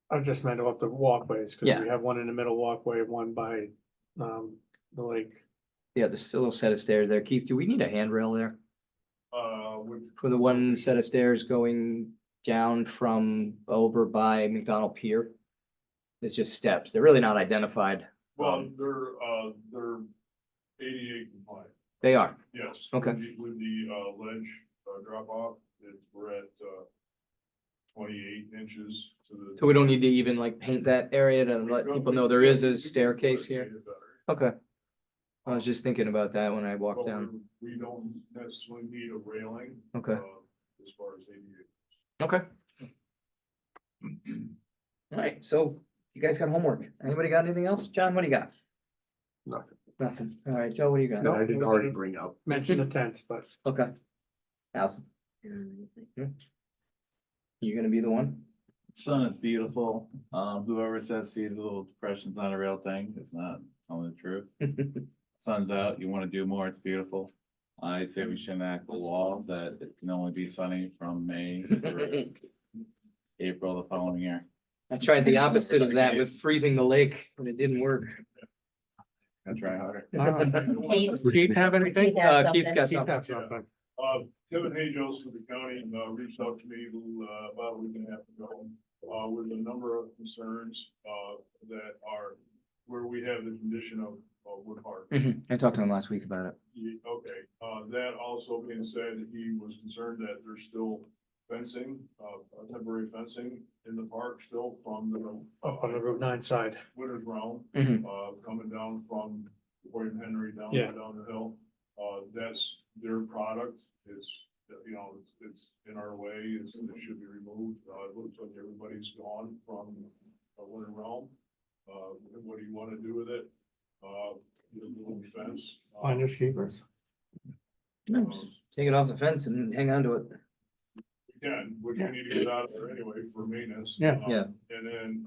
I just meant about the walkways, because Yeah. we have one in the middle walkway, one by, the lake. Yeah, there's a little set of stairs there. Keith, do we need a handrail there? Which, For the one set of stairs going down from over by McDonald Pier? It's just steps. They're really not identified. well, they're ADA compliant, They are. yes. Okay. With the ledge drop off, we're at 28 inches to the. So we don't need to even like paint that area to let people know there is a staircase here. Okay. I was just thinking about that when I walked But down. we don't necessarily need a railing. Okay. As far as ADA. Okay. All right, so you guys got homework. Anybody got anything else? John, what do you got? Nothing. Nothing. All right, Joe, what do you got? No, I didn't already bring up. Mention the tents, but Okay. Allison, you gonna be the one? Sun is beautiful. Whoever says seasonal depression's not a real thing, is not telling the truth. Sun's out, you wanna do more, it's beautiful. I say we should enact the law that it can only be sunny from May through April the following year. I tried the opposite of that with freezing the lake, and it didn't work. I'll try harder. Keith have anything? Keith has Keith's got Keith something. have something. Kevin Hayes to the county reached out to me about a week and a half ago with a number of concerns that are where we have the condition of Wood Park. I talked to him last week about it. Okay, that also being said, he was concerned that there's still fencing, temporary fencing in the park still from the. Up on the Route 9 side. Winter's Round, Mhm. coming down from William Henry down Yeah. the hill. That's their product. It's, it's in our way. It should be removed. It looks like everybody's gone from Winter Realm. What do you want to do with it? The little fence. On your keepers. Take it off the fence and hang on to it. Which we need to get out of there anyway for maintenance. Yeah. Yeah. And then,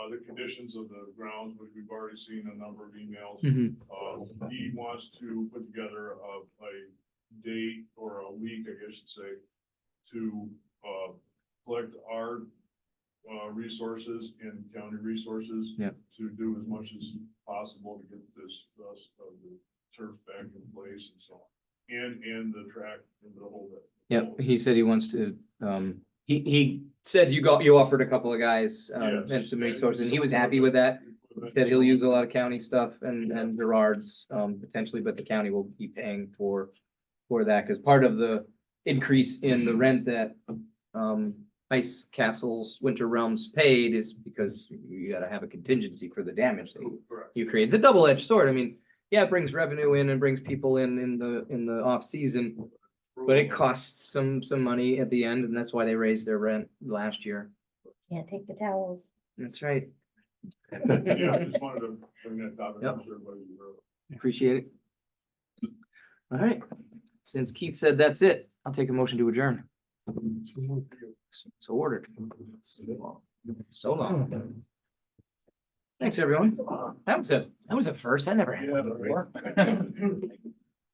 the conditions of the grounds, which we've already seen a number of emails. Mhm. He wants to put together a date or a week, I guess you'd say, to, collect our, resources and county resources. Yeah. To do as much as possible to get this, the turf back in place and so on. And the track and the whole bit. Yep, he said he wants to, he said you offered a couple of guys, Yes. and some resources, and he was happy with that. He said he'll use a lot of county stuff and Gerard's, potentially, but the county will be paying for that, because part of the increase in the rent that, Ice Castles Winter Realms paid is because you gotta have a contingency for the damage that Correct. you create. It's a double-edged sword. I mean, yeah, it brings revenue in and brings people in the off season, but it costs some money at the end, and that's why they raised their rent last year. Can't take the towels. That's right. Yeah, I just wanted to bring that topic up so everybody knew. Appreciate it. All right, since Keith said that's it, I'll take a motion to adjourn. So ordered. So long. Thanks, everyone. That was a first. I never had that before.